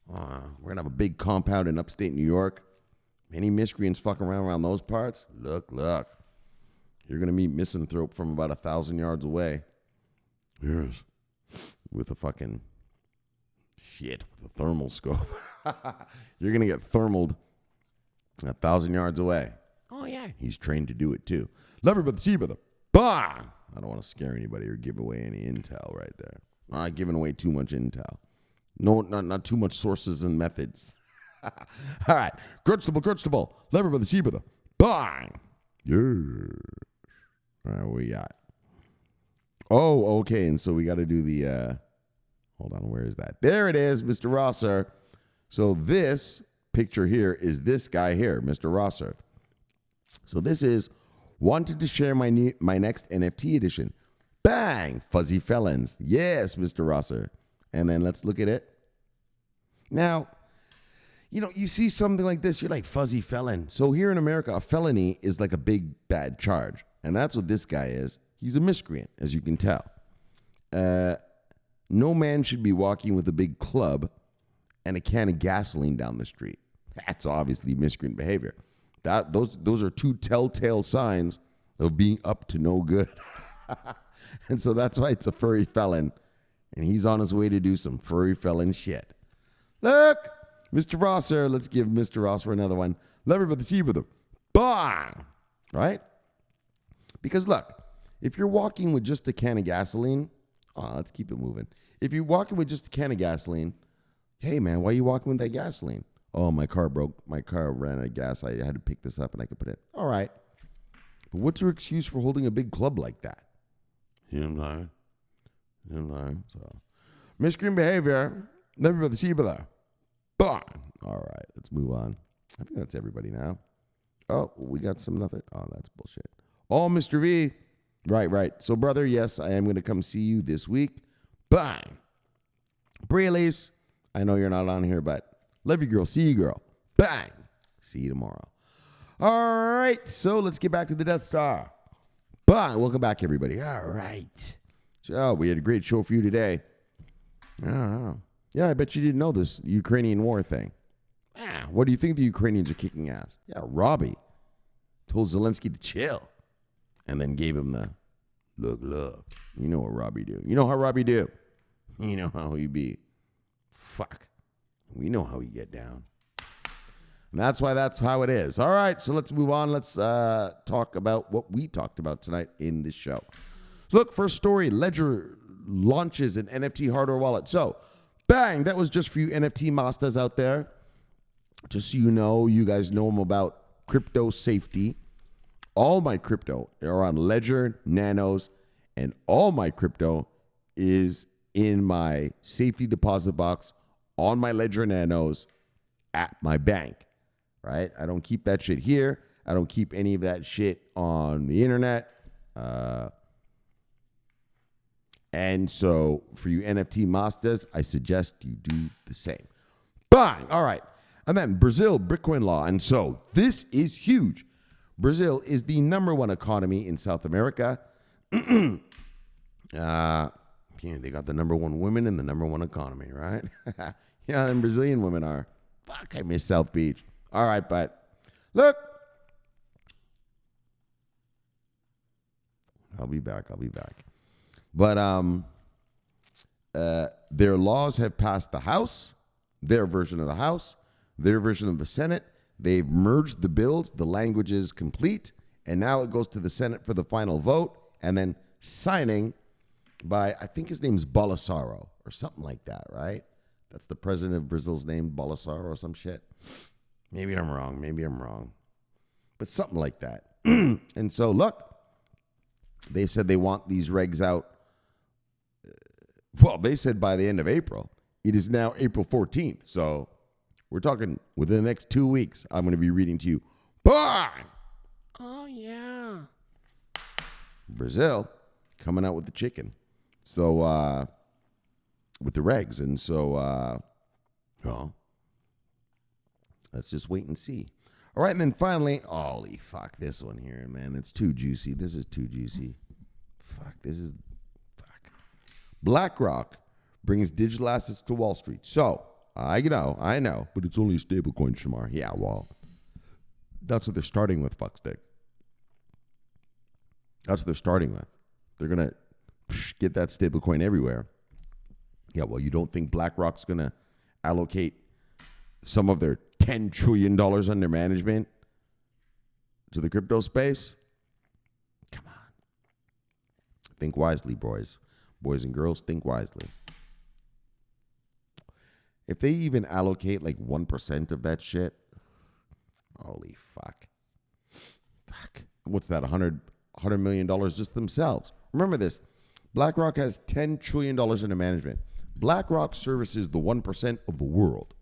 We're going to have a big compound in upstate New York. Any miscreants fucking around those parts? Look. You're going to meet Misanthrope from about 1,000 yards away. Yes. With a fucking... shit, with a thermal scope. You're going to get thermaled 1,000 yards away. Oh, yeah. He's trained to do it, too. Love you, brother. See you, brother. Bang! I don't want to scare anybody or give away any intel right there. I'm not giving away too much intel. No, not too much sources and methods. All right. Crutchable. Love you, brother. See you, brother. Bang! Yeah. All right, what we got? Oh, okay. And so we got to do the... Hold on, where is that? There it is, Mr. Rosser. So this picture here is this guy here, Mr. Rosser. So this is wanted to share my next NFT edition. Bang! Fuzzy Felons. Yes, Mr. Rosser. And then let's look at it. Now, you see something like this, you're like, fuzzy felon. So here in America, a felony is like a big bad charge. And that's what this guy is. He's a miscreant, as you can tell. No man should be walking with a big club and a can of gasoline down the street. That's obviously miscreant behavior. Those are two telltale signs of being up to no good. And so that's why it's a furry felon. And he's on his way to do some furry felon shit. Look, Mr. Rosser. Let's give Mr. Rosser another one. Let everybody see with him. Bang! Right? Because look, if you're walking with just a can of gasoline, let's keep it moving. If you're walking with just a can of gasoline, hey man, why are you walking with that gasoline? Oh, my car broke. My car ran out of gas. I had to pick this up and I could put it. All right. But what's your excuse for holding a big club like that? You know what I'm saying? So, miscreant behavior. Let everybody see you there. Bang! All right, let's move on. I think that's everybody now. Oh, we got some nothing. Oh, that's bullshit. Oh, Mr. V. Right. So, brother, yes, I am going to come see you this week. Bang! Breelys, I know you're not on here, but love you, girl. See you, girl. Bang! See you tomorrow. All right, so let's get back to the Death Star. Bang! Welcome back, everybody. All right. So, we had a great show for you today. Yeah, I bet you didn't know this Ukrainian war thing. What do you think the Ukrainians are kicking ass? Yeah, Robbie told Zelensky to chill and then gave him the look. You know what Robbie do. You know how Robbie do. You know how he be. Fuck. We know how he get down. And that's why that's how it is. All right, so let's move on. Let's talk about what we talked about tonight in this show. So look, first story, Ledger launches an NFT hardware wallet. So, bang, that was just for you NFT masters out there. Just so you know, you guys know about crypto safety. All my crypto are on Ledger, Nanos, and all my crypto is in my safety deposit box on my Ledger Nanos at my bank, right? I don't keep that shit here. I don't keep any of that shit on the internet. And so for you NFT masters, I suggest you do the same. Bang! All right. And then Brazil Bitcoin law. And so this is huge. Brazil is the number one economy in South America. They got the number one women and the number one economy, right? Yeah, and Brazilian women are. Fuck, I miss South Beach. All right, but look. I'll be back. But their laws have passed the House, their version of the House, their version of the Senate. They've merged the bills. The language is complete. And now it goes to the Senate for the final vote and then signing by, I think his name's Bolsonaro or something like that, right? That's the president of Brazil's name, Bolsonaro or some shit. Maybe I'm wrong. But something like that. And so, look, they said they want these regs out. Well, they said by the end of April. It is now April 14th. So we're talking within the next 2 weeks, I'm going to be reading to you. Bang! Oh, yeah. Brazil coming out with the chicken. So, with the regs. And so, let's just wait and see. All right. And then finally, holy fuck, this one here, man. It's too juicy. This is too juicy. Fuck. BlackRock brings digital assets to Wall Street. So, I know, but it's only a stable coin, Shomari. Yeah, well, that's what they're starting with, fuckstick. That's what they're starting with. They're going to get that stable coin everywhere. Yeah, well, you don't think BlackRock's going to allocate some of their $10 trillion under management to the crypto space? Come on. Think wisely, boys. Boys and girls, think wisely. If they even allocate like 1% of that shit, holy fuck. What's that, $100 million just themselves? Remember this. BlackRock has $10 trillion under management. BlackRock services the 1% of the world,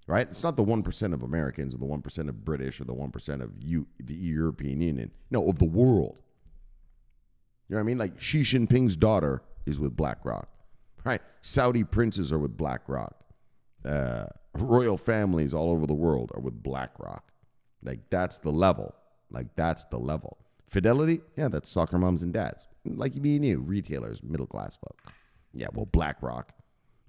right? It's not the 1% of Americans or the 1% of British or the 1% of the European Union. No, of the world. You know what I mean? Like Xi Jinping's daughter is with BlackRock, right? Saudi princes are with BlackRock. Royal families all over the world are with BlackRock. Like that's the level. Fidelity, yeah, that's soccer moms and dads. Like me and you, retailers, middle class folk. Yeah, well, BlackRock,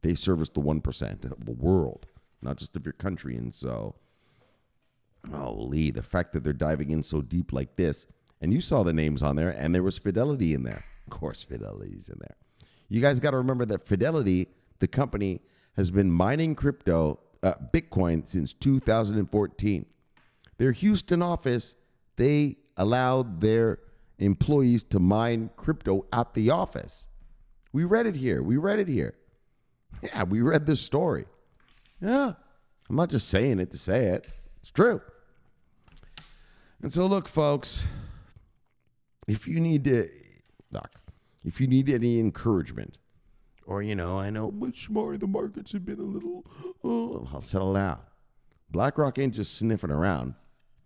they service the 1% of the world, not just of your country. And so, holy, the fact that they're diving in so deep like this, and you saw the names on there, and there was Fidelity in there. Of course, Fidelity's in there. You guys got to remember that Fidelity, the company, has been mining Bitcoin since 2014. Their Houston office, they allowed their employees to mine crypto at the office. We read it here. Yeah, we read this story. Yeah, I'm not just saying it to say it. It's true. And so, look, folks, if you need any encouragement, or, I know, but Shomari, the markets have been a little, I'll settle down. BlackRock ain't just sniffing around.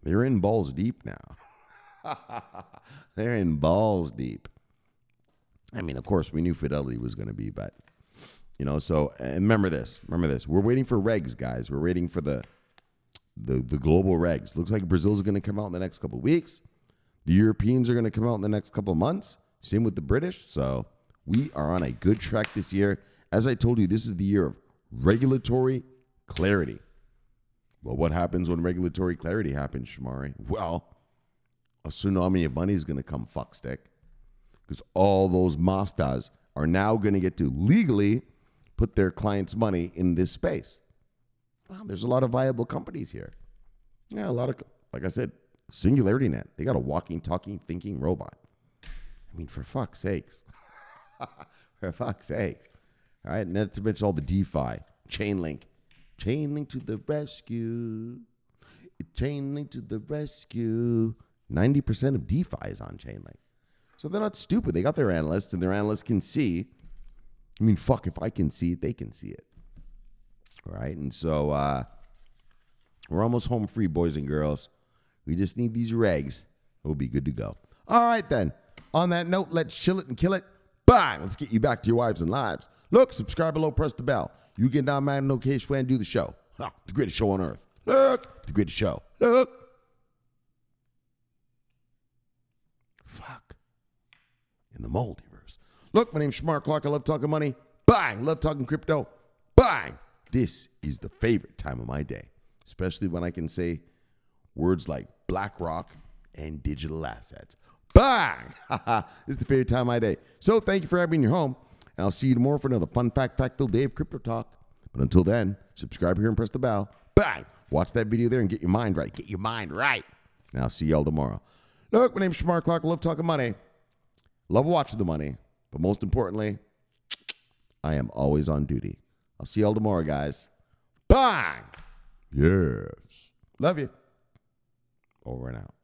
They're in balls deep now. They're in balls deep. I mean, of course, we knew Fidelity was going to be, but, so and remember this. We're waiting for regs, guys. We're waiting for the global regs. Looks like Brazil's going to come out in the next couple of weeks. The Europeans are going to come out in the next couple of months. Same with the British. So we are on a good track this year. As I told you, this is the year of regulatory clarity. Well, what happens when regulatory clarity happens, Shomari? Well, a tsunami of money is going to come fuckstick, because all those Mastas are now going to get to legally put their clients' money in this space. Wow, there's a lot of viable companies here. Yeah, a lot of, like I said, Singularity Net. They got a walking, talking, thinking robot. I mean, for fuck's sakes. For fuck's sake. All right, not to mention all the DeFi. Chainlink to the rescue. Chainlink to the rescue. 90% of DeFi is on Chainlink. So they're not stupid. They got their analysts, and their analysts can see. I mean, fuck, if I can see it, they can see it. All right, and so we're almost home free, boys and girls. We just need these regs. We'll be good to go. All right, then. On that note, let's chill it and kill it. Bang! Let's get you back to your wives and lives. Look, subscribe below, press the bell. You get down, man, no case fan, do the show. The greatest show on earth. Look, the greatest show. Look. Fuck. In the multiverse. Look, my name's Shomari Clarke. I love talking money. Bang! Love talking crypto. Bang! This is the favorite time of my day, especially when I can say words like BlackRock and digital assets. Bang! This is the favorite time of my day. So thank you for having me in your home, and I'll see you tomorrow for another fun fact-filled day of crypto talk. But until then, subscribe here and press the bell. Bang! Watch that video there and get your mind right. Get your mind right. And I'll see y'all tomorrow. Look, my name's Shomari Clarke. I love talking money. Love watching the money. But most importantly, I am always on duty. I'll see y'all tomorrow, guys. Bang! Yes. Love you. Over and out.